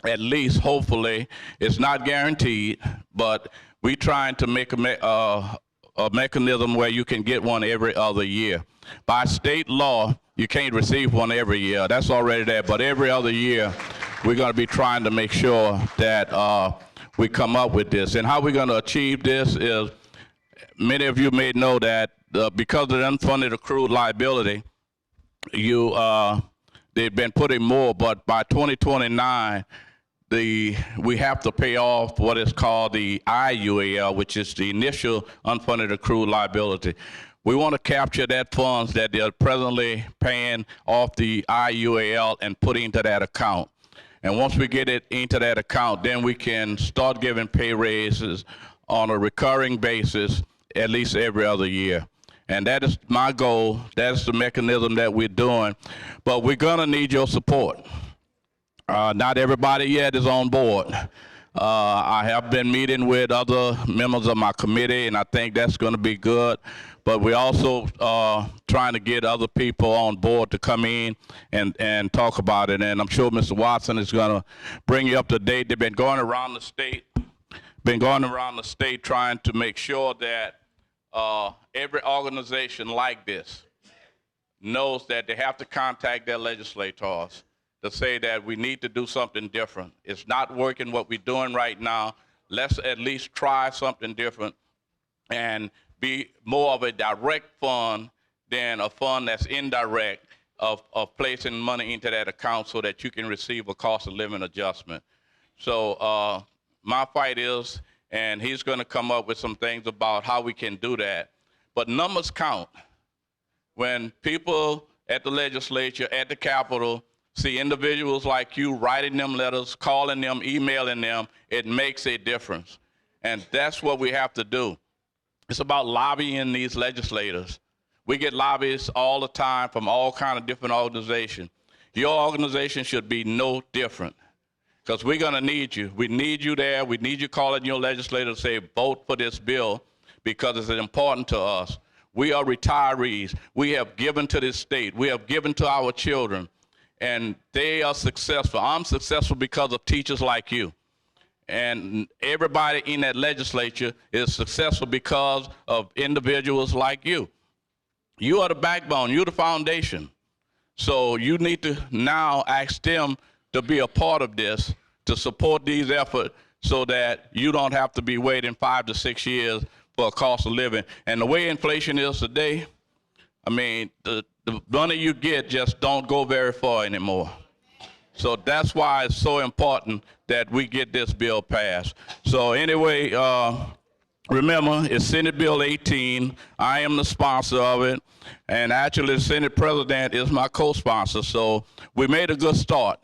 at least hopefully, it's not guaranteed, but we're trying to make a mechanism where you can get one every other year. By state law, you can't receive one every year. That's already there, but every other year, we're going to be trying to make sure that we come up with this. And how we're going to achieve this is, many of you may know that because of the unfunded accrued liability, they've been putting more, but by 2029, we have to pay off what is called the IUAL, which is the initial unfunded accrued liability. We want to capture that funds that they're presently paying off the IUAL and put into that account. And once we get it into that account, then we can start giving pay raises on a recurring basis at least every other year. And that is my goal. That's the mechanism that we're doing. But we're going to need your support. Not everybody yet is on board. I have been meeting with other members of my committee, and I think that's going to be good. But we're also trying to get other people on board to come in and talk about it. And I'm sure Mr. Watson is going to bring you up to date. They've been going around the state, trying to make sure that every organization like this knows that they have to contact their legislators to say that we need to do something different. It's not working what we're doing right now. Let's at least try something different and be more of a direct fund than a fund that's indirect of placing money into that account so that you can receive a cost of living adjustment. So my fight is, and he's going to come up with some things about how we can do that. But numbers count. When people at the legislature, at the Capitol, see individuals like you writing them letters, calling them, emailing them, it makes a difference. And that's what we have to do. It's about lobbying these legislators. We get lobbyists all the time from all kinds of different organizations. Your organization should be no different, because we're going to need you. We need you there. We need you calling your legislator to say, vote for this bill, because it's important to us. We are retirees. We have given to this state. We have given to our children, and they are successful. I'm successful because of teachers like you. And everybody in that legislature is successful because of individuals like you. You are the backbone. You're the foundation. So you need to now ask them to be a part of this, to support these efforts so that you don't have to be waiting 5 to 6 years for a cost of living. And the way inflation is today, I mean, the money you get just don't go very far anymore. So that's why it's so important that we get this bill passed. So anyway, remember, it's Senate Bill 18. I am the sponsor of it. And actually, the Senate President is my co-sponsor. So we made a good start.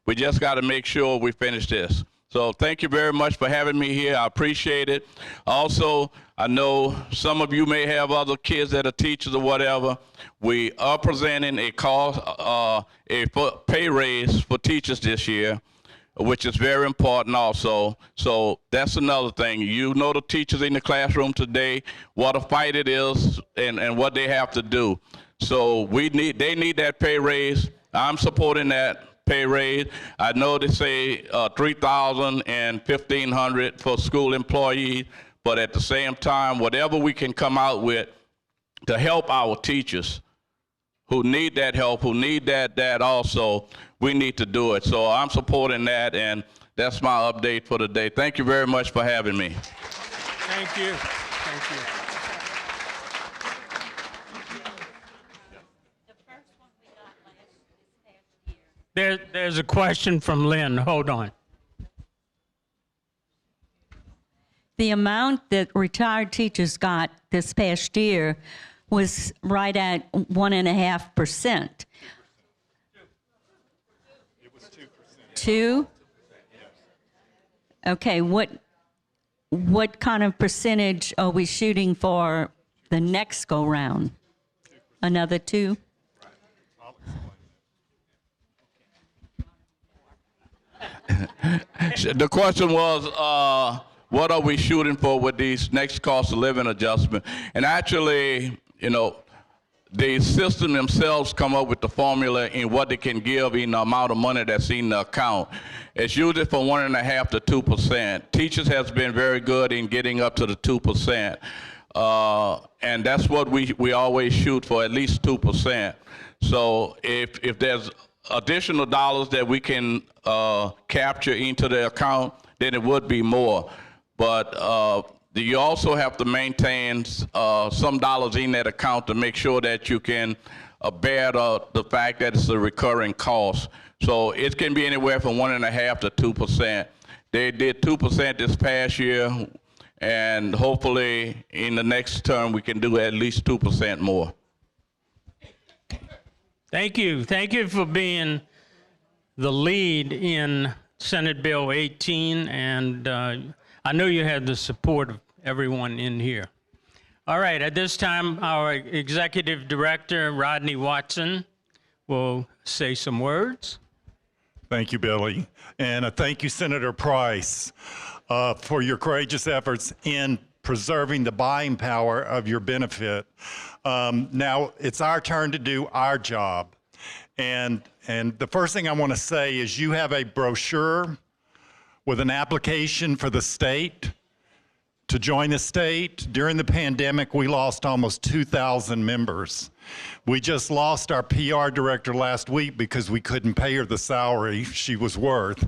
We just got to make sure we finish this. So So thank you very much for having me here. I appreciate it. Also, I know some of you may have other kids that are teachers or whatever. We are presenting a pay raise for teachers this year, which is very important also. So that's another thing. You know the teachers in the classroom today, what a fight it is and what they have to do. So they need that pay raise. I'm supporting that pay raise. I know they say $3,000 and $1,500 for school employees, but at the same time, whatever we can come out with to help our teachers who need that help, who need that also, we need to do it. So I'm supporting that, and that's my update for today. Thank you very much for having me. Thank you. Thank you. There's a question from Lynn. Hold on. The amount that retired teachers got this past year was right at 1.5%. It was 2%. 2? Okay, what kind of percentage are we shooting for the next go round? Another 2? The question was, what are we shooting for with these next cost of living adjustment? And actually, you know, the system themselves come up with the formula in what they can give in the amount of money that's in the account. It's usually from 1.5% to 2%. Teachers has been very good in getting up to the 2%. And that's what we always shoot for, at least 2%. So if there's additional dollars that we can capture into the account, then it would be more. But you also have to maintain some dollars in that account to make sure that you can bear the fact that it's a recurring cost. So it can be anywhere from 1.5% to 2%. They did 2% this past year, and hopefully in the next term we can do at least 2% more. Thank you. Thank you for being the lead in Senate Bill 18, and I know you had the support of everyone in here. All right, at this time, our Executive Director, Rodney Watson, will say some words. Thank you, Billy. And thank you, Senator Price, for your courageous efforts in preserving the buying power of your benefit. Now, it's our turn to do our job. And the first thing I want to say is you have a brochure with an application for the state to join the state. During the pandemic, we lost almost 2,000 members. We just lost our PR director last week because we couldn't pay her the salary she was worth.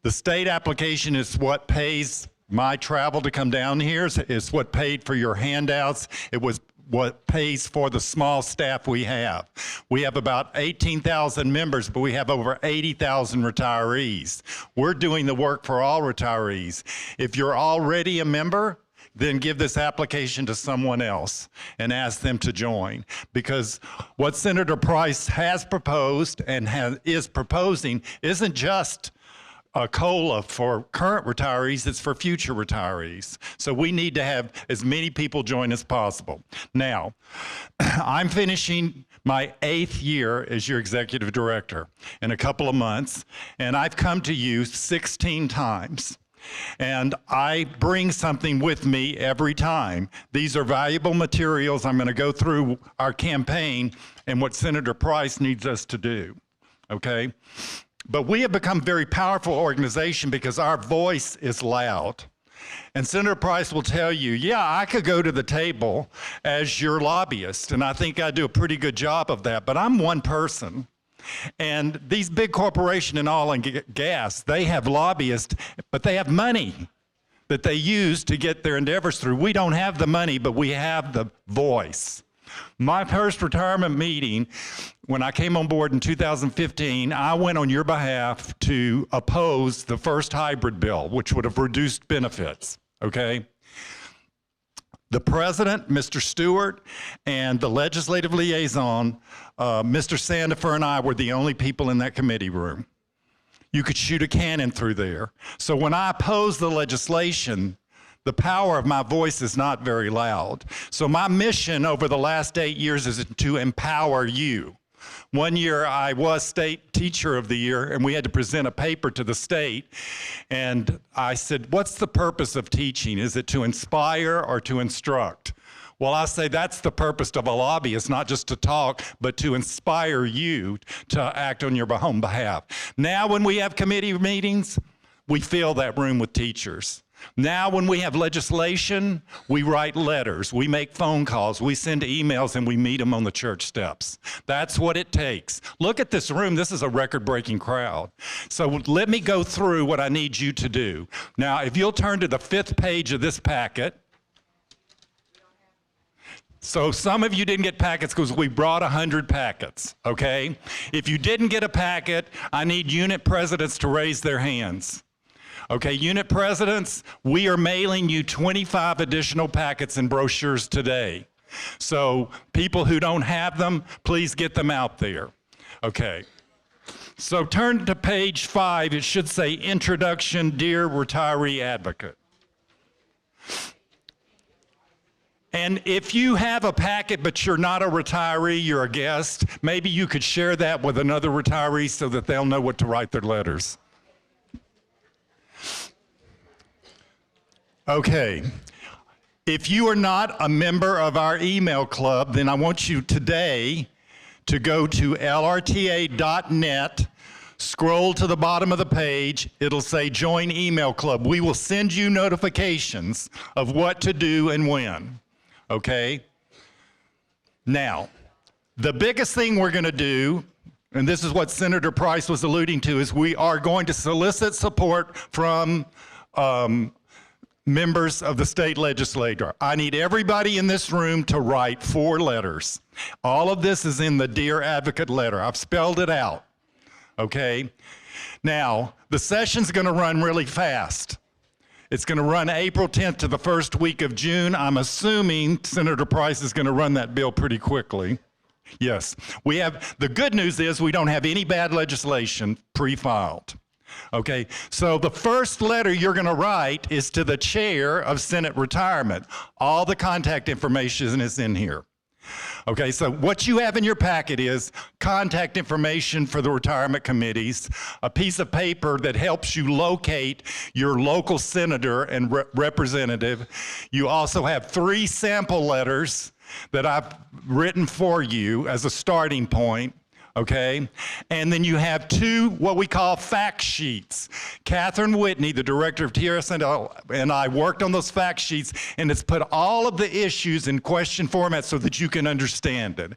The state application is what pays my travel to come down here. It's what paid for your handouts. It was what pays for the small staff we have. We have about 18,000 members, but we have over 80,000 retirees. We're doing the work for all retirees. If you're already a member, then give this application to someone else and ask them to join. Because what Senator Price has proposed and is proposing isn't just a COLA for current retirees, it's for future retirees. So we need to have as many people join as possible. Now, I'm finishing my 8th year as your executive director in a couple of months, and I've come to you 16 times. And I bring something with me every time. These are valuable materials. I'm going to go through our campaign and what Senator Price needs us to do, okay? But we have become a very powerful organization because our voice is loud. And Senator Price will tell you, yeah, I could go to the table as your lobbyist, and I think I do a pretty good job of that, but I'm one person. And these big corporations in oil and gas, they have lobbyists, but they have money that they use to get their endeavors through. We don't have the money, but we have the voice. My first retirement meeting, when I came on board in 2015, I went on your behalf to oppose the first hybrid bill, which would have reduced benefits, okay? The president, Mr. Stewart, and the legislative liaison, Mr. Sandifer, and I were the only people in that committee room. you could shoot a cannon through there. So when I oppose the legislation, the power of my voice is not very loud. So my mission over the last 8 years is to empower you. One year I was state teacher of the year, and we had to present a paper to the state. And I said, what's the purpose of teaching? Is it to inspire or to instruct? Well, I say that's the purpose of a lobbyist, not just to talk, but to inspire you to act on your own behalf. Now when we have committee meetings, we fill that room with teachers. Now when we have legislation, we write letters, we make phone calls, we send emails, and we meet them on the church steps. That's what it takes. Look at this room. This is a record-breaking crowd. So let me go through what I need you to do. Now, if you'll turn to the 5th page of this packet. So some of you didn't get packets because we brought 100 packets, okay? If you didn't get a packet, I need unit presidents to raise their hands. Okay, unit presidents, we are mailing you 25 additional packets and brochures today. So people who don't have them, please get them out there. Okay. So turn to page 5. It should say Introduction, Dear Retiree Advocate. And if you have a packet but you're not a retiree, you're a guest, maybe you could share that with another retiree so that they'll know what to write their letters. Okay, if you are not a member of our email club, then I want you today to go to lrta.net, scroll to the bottom of the page, it'll say Join Email Club. We will send you notifications of what to do and when, okay? Now, the biggest thing we're gonna do, and this is what Senator Price was alluding to, is we are going to solicit support from members of the state legislature. I need everybody in this room to write 4 letters. All of this is in the Dear Advocate letter. I've spelled it out, okay? Now, the session's gonna run really fast. It's gonna run April 10th to the first week of June. I'm assuming Senator Price is gonna run that bill pretty quickly. Yes, the good news is we don't have any bad legislation pre-filed. Okay, so the first letter you're going to write is to the chair of Senate Retirement. All the contact information is in here. Okay, so what you have in your packet is contact information for the retirement committees, a piece of paper that helps you locate your local senator and representative. You also have 3 sample letters that I've written for you as a starting point. Okay, and then you have 2 what we call fact sheets. Catherine Whitney, the director of TRS, and I worked on those fact sheets, and it's put all of the issues in question format so that you can understand it.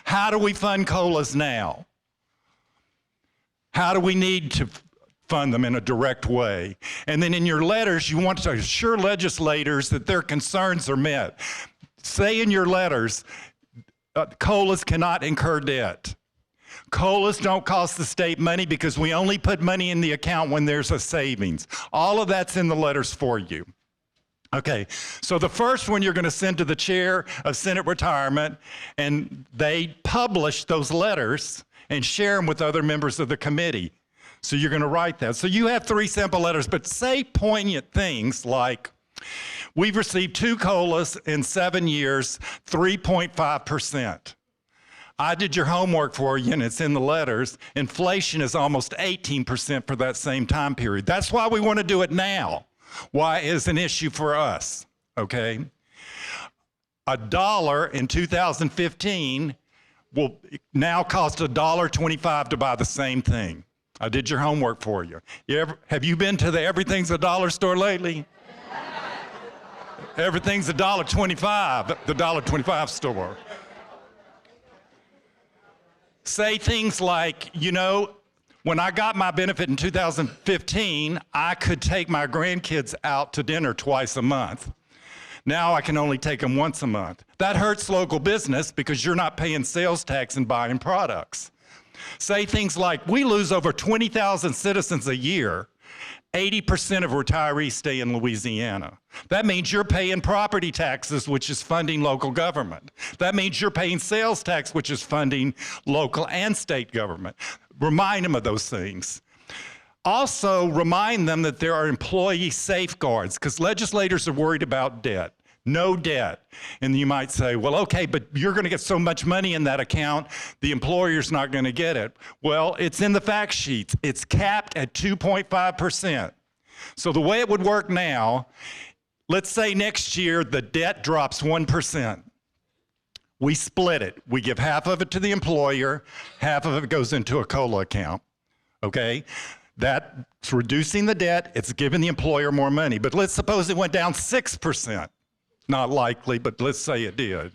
How do we fund COLAs now? How do we need to fund them in a direct way? And then in your letters, you want to assure legislators that their concerns are met. Say in your letters, COLAs cannot incur debt. COLAs don't cost the state money because we only put money in the account when there's a savings. All of that's in the letters for you. Okay, so the first one you're going to send to the chair of Senate Retirement, and they publish those letters and share them with other members of the committee. So you're going to write that. So you have 3 sample letters, but say poignant things like, we've received 2 COLAs in 7 years, 3.5%. I did your homework for you, and it's in the letters. Inflation is almost 18% for that same time period. That's why we want to do it now. Why is an issue for us, okay? $1 in 2015 will now cost $1.25 to buy the same thing. I did your homework for you. Have you been to the Everything's a Dollar store lately? Everything's $1.25, the $1.25 store. Say things like, you know, when I got my benefit in 2015, I could take my grandkids out to dinner twice a month. Now I can only take them once a month. That hurts local business because you're not paying sales tax and buying products. Say things like, we lose over 20,000 citizens a year. 80% of retirees stay in Louisiana. That means you're paying property taxes, which is funding local government. That means you're paying sales tax, which is funding local and state government. Remind them of those things. Also, remind them that there are employee safeguards, because legislators are worried about debt. No debt. And you might say, well, okay, but you're going to get so much money in that account, the employer's not going to get it. Well, it's in the fact sheets. It's capped at 2.5%. So the way it would work now, let's say next year the debt drops 1%. We split it. We give half of it to the employer, half of it goes into a COLA account, okay? That's reducing the debt, it's giving the employer more money. But let's suppose it went down 6%. Not likely, but let's say it did.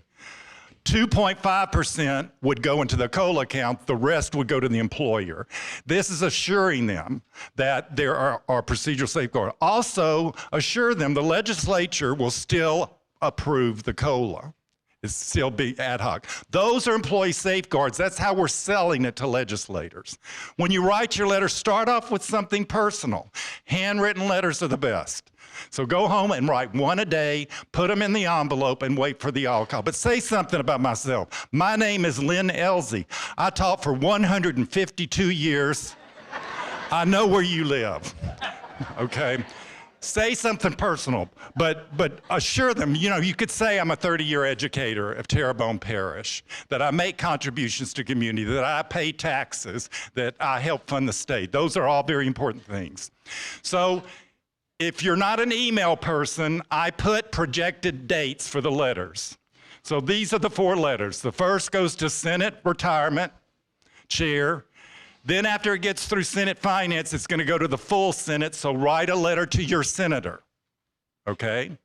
2.5% would go into the COLA account, the rest would go to the employer. This is assuring them that there are procedural safeguards. Also, assure them the legislature will still approve the COLA. It'll still be ad hoc. Those are employee safeguards. That's how we're selling it to legislators. When you write your letter, start off with something personal. Handwritten letters are the best. So go home and write one a day, put them in the envelope, and wait for the all-call. But say something about myself. My name is Lynn Elsie. I taught for 152 years. I know where you live, okay? Say something personal, but assure them, you know, you could say I'm a 30-year educator of Terrebonne Parish, that I make contributions to community, that I pay taxes, that I help fund the state. Those are all very important things. So if you're not an email person, I put projected dates for the letters. So these are the 4 letters. The first goes to Senate Retirement Chair. Then after it gets through Senate Finance, it's going to go to the full Senate, so write a letter to your senator, okay?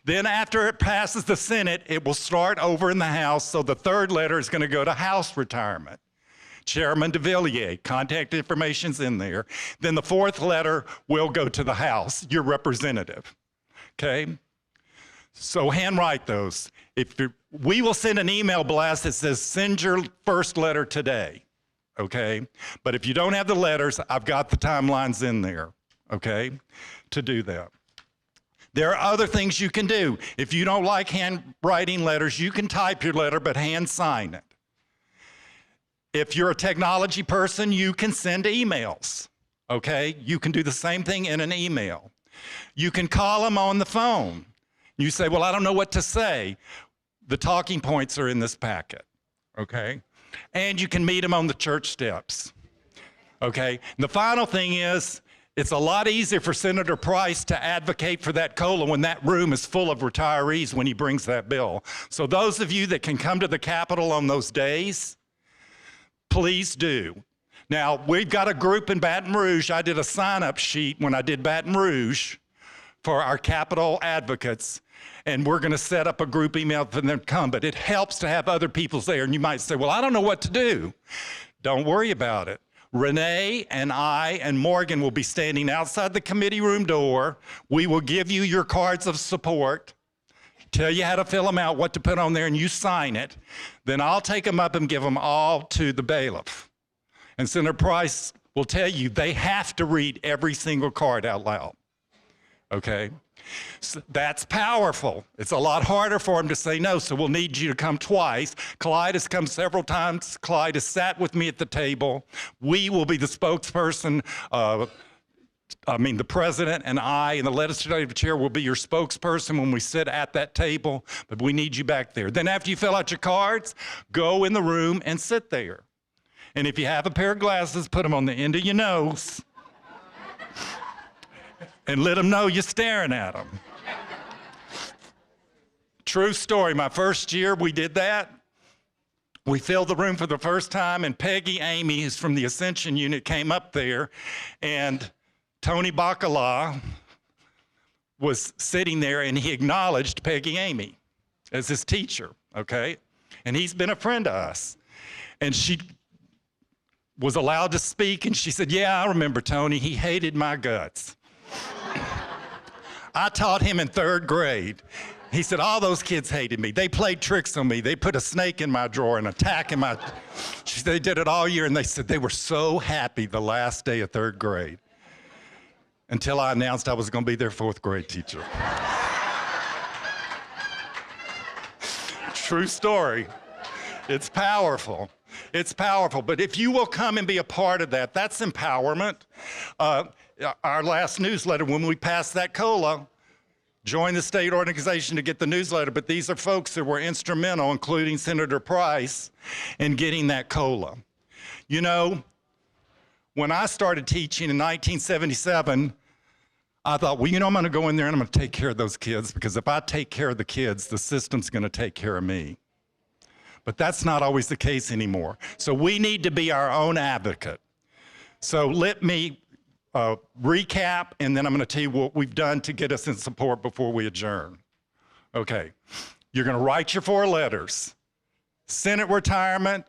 Then after it passes the Senate, it will start over in the House, so the 3rd letter is going to go to House Retirement. Chairman DeVilliers, contact information's in there. Then the 4th letter will go to the House, your representative, okay? So handwrite those. We will send an email blast that says, send your first letter today. Okay? But if you don't have the letters, I've got the timelines in there, okay, to do that. There are other things you can do. If you don't like handwriting letters, you can type your letter, but hand sign it. If you're a technology person, you can send emails, okay? You can do the same thing in an email. You can call them on the phone. You say, well, I don't know what to say. The talking points are in this packet, okay? And you can meet them on the church steps, okay? And the final thing is, it's a lot easier for Senator Price to advocate for that COLA when that room is full of retirees when he brings that bill. So those of you that can come to the Capitol on those days, please do. Now, we've got a group in Baton Rouge. I did a sign-up sheet when I did Baton Rouge for our Capitol advocates. And we're going to set up a group email for them to come, but it helps to have other people there. And you might say, well, I don't know what to do. Don't worry about it. Renee and I and Morgan will be standing outside the committee room door. We will give you your cards of support, tell you how to fill them out, what to put on there, and you sign it. Then I'll take them up and give them all to the bailiff. And Senator Price will tell you they have to read every single card out loud, okay? So that's powerful. It's a lot harder for him to say no, so we'll need you to come twice. Clyde has come several times. Clyde has sat with me at the table. We will be the spokesperson. The president and I and the legislative chair will be your spokesperson when we sit at that table, but we need you back there. Then after you fill out your cards, go in the room and sit there. And if you have a pair of glasses, put them on the end of your nose. And let them know you're staring at them. True story, my first year we did that. We filled the room for the first time, and Peggy Amy, who's from the Ascension Unit, came up there, and Tony Bacala was sitting there, and he acknowledged Peggy Amy as his teacher, okay? And he's been a friend to us. And she was allowed to speak, and she said, yeah, I remember Tony. He hated my guts. I taught him in 3rd grade. He said, all those kids hated me. They played tricks on me. They put a snake in my drawer, an attack in my... They did it all year, and they said they were so happy the last day of 3rd grade until I announced I was going to be their 4th grade teacher. True story. It's powerful. It's powerful, but if you will come and be a part of that, that's empowerment. our last newsletter, when we passed that COLA, join the state organization to get the newsletter, but these are folks that were instrumental, including Senator Price, in getting that COLA. You know, when I started teaching in 1977, I thought, well, you know, I'm going to go in there and I'm going to take care of those kids, because if I take care of the kids, the system's going to take care of me. But that's not always the case anymore. So we need to be our own advocate. So let me recap, and then I'm going to tell you what we've done to get us in support before we adjourn. Okay, you're going to write your 4 letters. Senate retirement,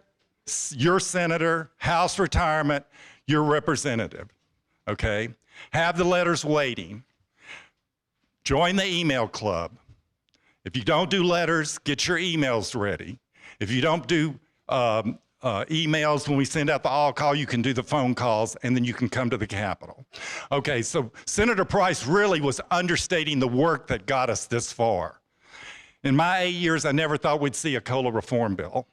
your senator, House retirement, your representative, okay? Have the letters waiting. Join the email club. If you don't do letters, get your emails ready. If you don't do emails when we send out the all call, you can do the phone calls, and then you can come to the Capitol. Okay, so Senator Price really was understating the work that got us this far. In my 8 years, I never thought we'd see a COLA reform bill.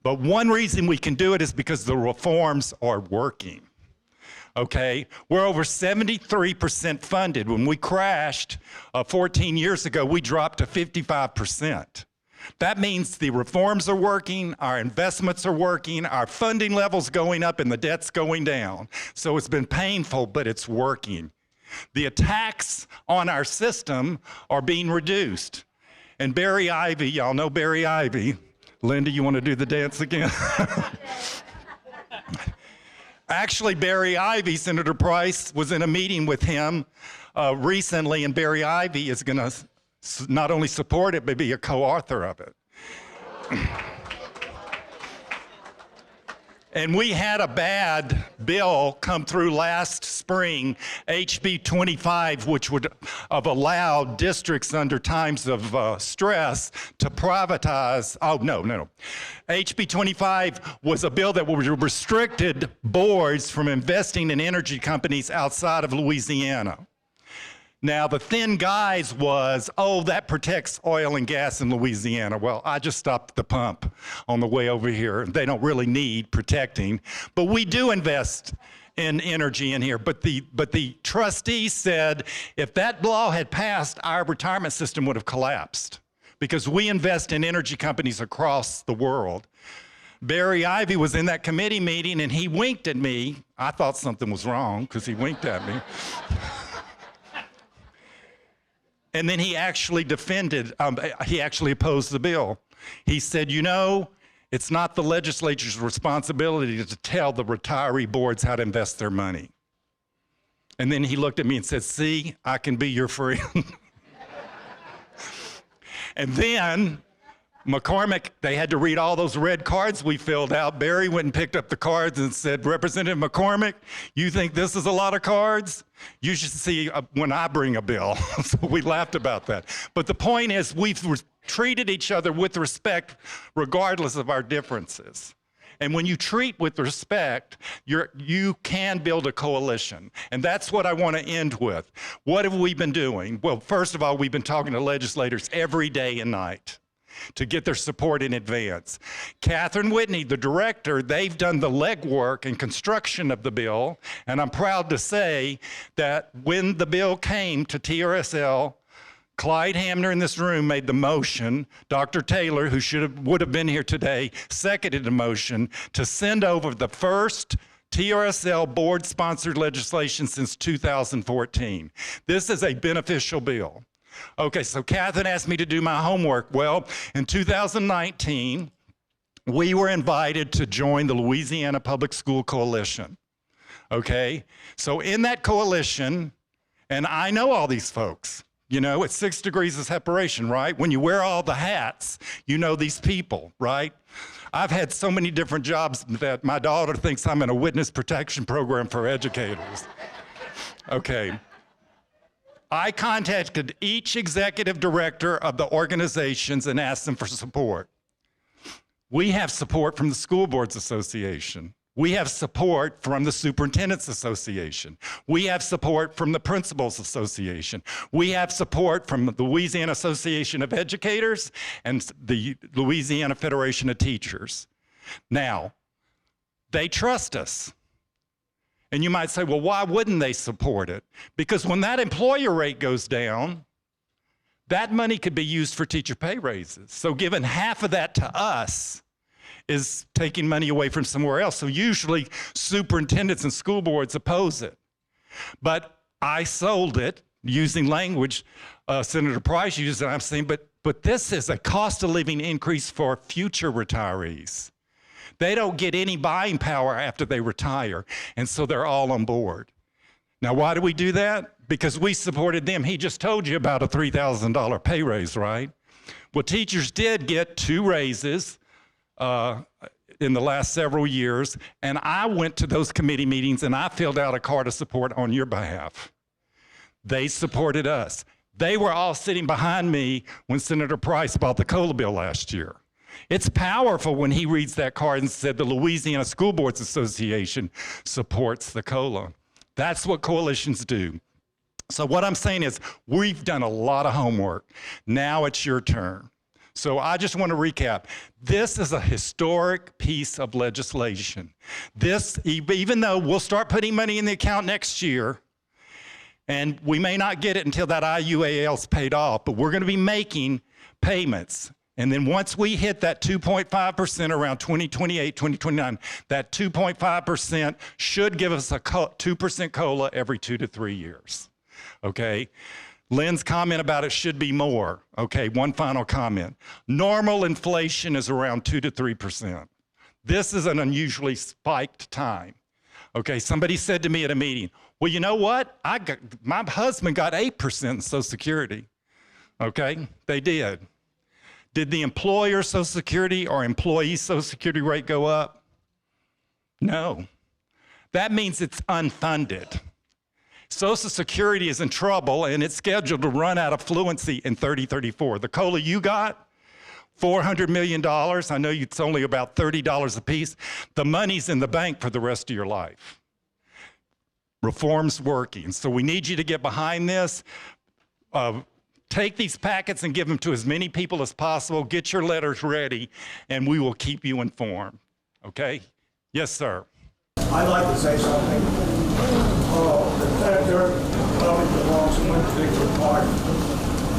But one reason we can do it is because the reforms are working. Okay, we're over 73% funded. When we crashed 14 years ago, we dropped to 55%. That means the reforms are working, our investments are working, our funding level's going up, and the debt's going down. So it's been painful, but it's working. The attacks on our system are being reduced. And Barry Ivy, y'all know Barry Ivy. Linda, you want to do the dance again? Actually, Barry Ivy, Senator Price, was in a meeting with him recently, and Barry Ivy is going to not only support it, but be a co-author of it. And we had a bad bill come through last spring, HB 25, which would have allowed districts under times of stress to privatize. Oh, no. HB 25 was a bill that restricted boards from investing in energy companies outside of Louisiana. Now, the thin guise was, oh, that protects oil and gas in Louisiana. Well, I just stopped at the pump on the way over here. They don't really need protecting. But we do invest in energy in here. But the trustees said if that law had passed, our retirement system would have collapsed, because we invest in energy companies across the world. Barry Ivy was in that committee meeting, and he winked at me. I thought something was wrong because he winked at me. And then he actually he actually opposed the bill. He said, you know, it's not the legislature's responsibility to tell the retiree boards how to invest their money. And then he looked at me and said, see, I can be your friend. And then McCormick, they had to read all those red cards we filled out. Barry went and picked up the cards and said, Representative McCormick, you think this is a lot of cards? You should see when I bring a bill. So we laughed about that. But the point is, we've treated each other with respect regardless of our differences. And when you treat with respect, you can build a coalition. And that's what I want to end with. What have we been doing? Well, first of all, we've been talking to legislators every day and night to get their support in advance. Catherine Whitney, the director, they've done the legwork and construction of the bill, and I'm proud to say that when the bill came to TRSL, Clyde Hamner in this room made the motion. Dr. Taylor, who would have been here today, seconded the motion to send over the first TRSL board-sponsored legislation since 2014. This is a beneficial bill. Okay, so Catherine asked me to do my homework. Well, in 2019, we were invited to join the Louisiana Public School Coalition. Okay, so in that coalition, and I know all these folks, you know, it's 6 degrees of separation, right? When you wear all the hats, you know these people, right? I've had so many different jobs that my daughter thinks I'm in a witness protection program for educators. Okay. I contacted each executive director of the organizations and asked them for support. We have support from the School Boards Association. We have support from the Superintendents Association. We have support from the Principals Association. We have support from the Louisiana Association of Educators and the Louisiana Federation of Teachers. Now, they trust us. And you might say, well, why wouldn't they support it? Because when that employer rate goes down, that money could be used for teacher pay raises. So giving half of that to us is taking money away from somewhere else. So usually superintendents and school boards oppose it. But I sold it using language Senator Price used, and I'm saying, but this is a cost of living increase for future retirees. They don't get any buying power after they retire, and so they're all on board. Now, why do we do that? Because we supported them. He just told you about a $3,000 pay raise, right? Well, teachers did get 2 raises in the last several years, and I went to those committee meetings and I filled out a card of support on your behalf. They supported us. They were all sitting behind me when Senator Price bought the COLA bill last year. It's powerful when he reads that card and said the Louisiana School Boards Association supports the COLA. That's what coalitions do. So what I'm saying is we've done a lot of homework. Now it's your turn. So I just want to recap. This is a historic piece of legislation. This, even though we'll start putting money in the account next year, and we may not get it until that IUAL's paid off, but we're going to be making payments. And then once we hit that 2.5% around 2028, 2029, that 2.5% should give us a 2% COLA every 2 to 3 years. Okay? Lynn's comment about it should be more. Okay, one final comment. Normal inflation is around 2 to 3%. This is an unusually spiked time. Okay, somebody said to me at a meeting, well, you know what? My husband got 8% in Social Security. Okay, they did. Did the employer Social Security or employee Social Security rate go up? No. That means it's unfunded. Social Security is in trouble and it's scheduled to run out of fluency in 2034. The COLA you got, $400 million. I know it's only about $30 a piece. The money's in the bank for the rest of your life. Reform's working. So we need you to get behind this. Take these packets and give them to as many people as possible. Get your letters ready, and we will keep you informed. Okay? Yes, sir. I'd like to say something. The senator probably belongs to one particular party.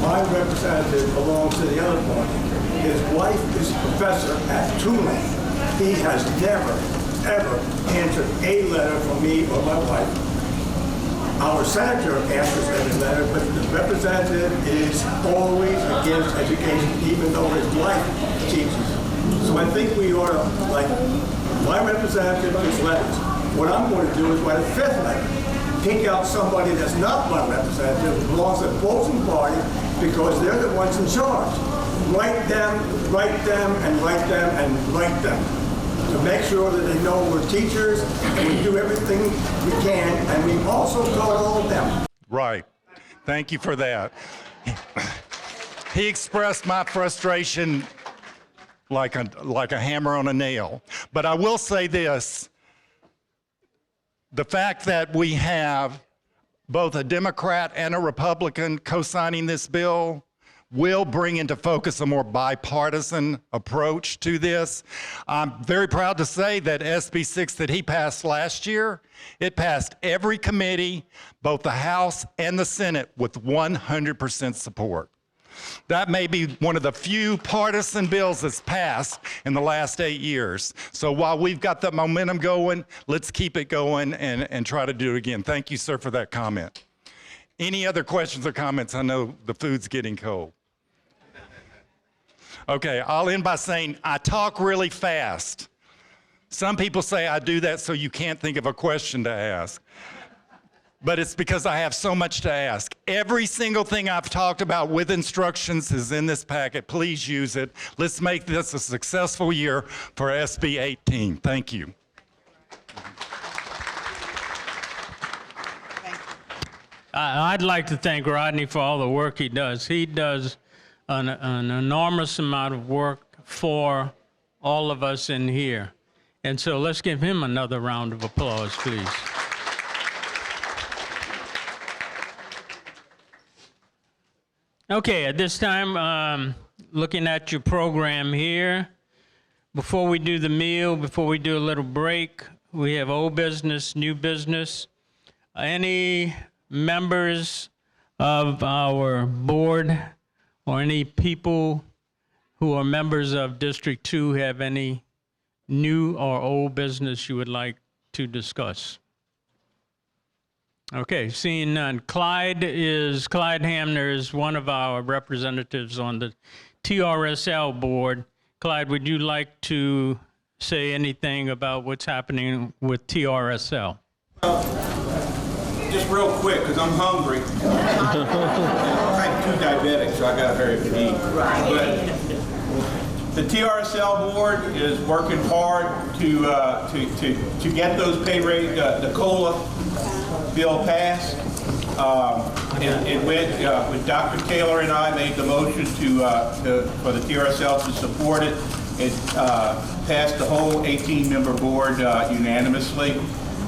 My representative belongs to the other party. His wife is a professor at Tulane. He has never, ever answered a letter from me or my wife. Our senator answers every letter, but the representative is always against education, even though his wife teaches. So I think we ought to, like, my representative gets letters. What I'm going to do is write a 5th letter. Pick out somebody that's not my representative, who belongs to the opposing party, because they're the ones in charge. Write them, and write them, and write them. To make sure that they know we're teachers and we do everything we can, and we also told them. Right. Thank you for that. He expressed my frustration like a hammer on a nail. But I will say this. The fact that we have both a Democrat and a Republican co-signing this bill will bring into focus a more bipartisan approach to this. I'm very proud to say that SB 6 that he passed last year, it passed every committee, both the House and the Senate, with 100% support. That may be one of the few partisan bills that's passed in the last 8 years. So while we've got the momentum going, let's keep it going and try to do it again. Thank you, sir, for that comment. Any other questions or comments? I know the food's getting cold. Okay, I'll end by saying I talk really fast. Some people say I do that so you can't think of a question to ask. But it's because I have so much to ask. Every single thing I've talked about with instructions is in this packet. Please use it. Let's make this a successful year for SB 18. Thank you. I'd like to thank Rodney for all the work he does. He does an enormous amount of work for all of us in here. And so let's give him another round of applause, please. Okay, at this time, looking at your program here, before we do the meal, before we do a little break, We have old business, new business. Any members of our board or any people who are members of District 2 have any new or old business you would like to discuss? Okay, seeing none. Clyde Hamner is one of our representatives on the TRSL board. Clyde, would you like to say anything about what's happening with TRSL? Just real quick, because I'm hungry. I'm 2 diabetics, so I got to hurry up and eat. But the TRSL board is working hard to get those pay rate, the COLA bill passed. It went with Dr. Taylor and I made the motion for the TRSL to support it. It passed the whole 18-member board unanimously.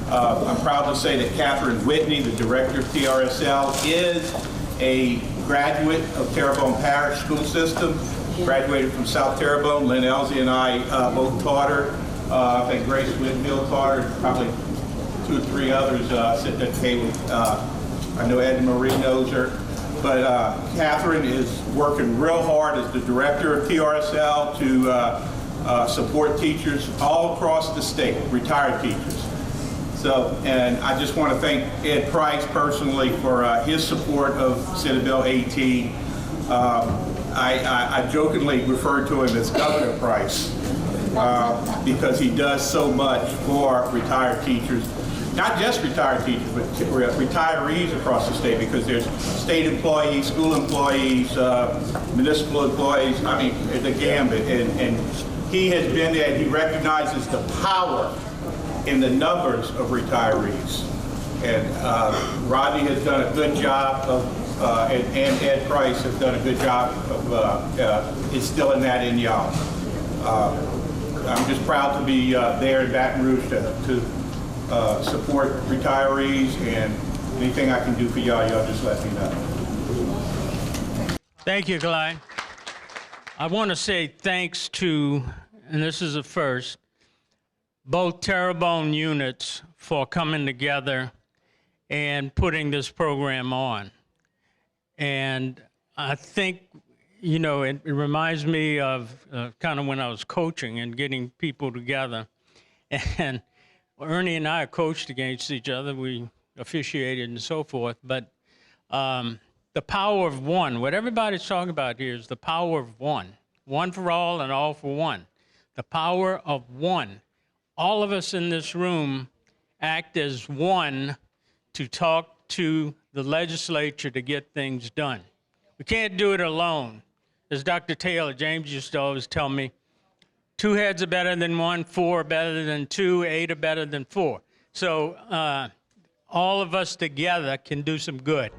I'm proud to say that Catherine Whitney, the director of TRSL, is a graduate of Terrebonne Parish School System. Graduated from South Terrebonne. Lynn Elsie and I both taught her. I think Grace Whitfield taught her, probably 2 or 3 others sitting at the table. I know Ed Marie knows her. But Catherine is working real hard as the director of TRSL to support teachers all across the state, retired teachers. So, and I just want to thank Ed Price personally for his support of Senate Bill 18. I jokingly refer to him as Governor Price because he does so much for retired teachers. Not just retired teachers, but retirees across the state, because there's state employees, school employees, municipal employees, I mean, the gambit. And he has been there, he recognizes the power in the numbers of retirees. And Rodney has done a good job of, and Ed Price has done a good job of instilling that in y'all. I'm just proud to be there in Baton Rouge to support retirees, and anything I can do for y'all just let me know. Thank you, Clyde. I want to say thanks to, and this is a first, both Terrebonne units for coming together and putting this program on. And I think, you know, it reminds me of kind of when I was coaching and getting people together. And Ernie and I coached against each other. We officiated and so forth. But the power of one, what everybody's talking about here is the power of one. One for all and all for one. The power of one. All of us in this room act as one to talk to the legislature to get things done. We can't do it alone. As Dr. Taylor, James used to always tell me, 2 heads are better than 1, 4 are better than 2, 8 are better than 4. So all of us together can do some good.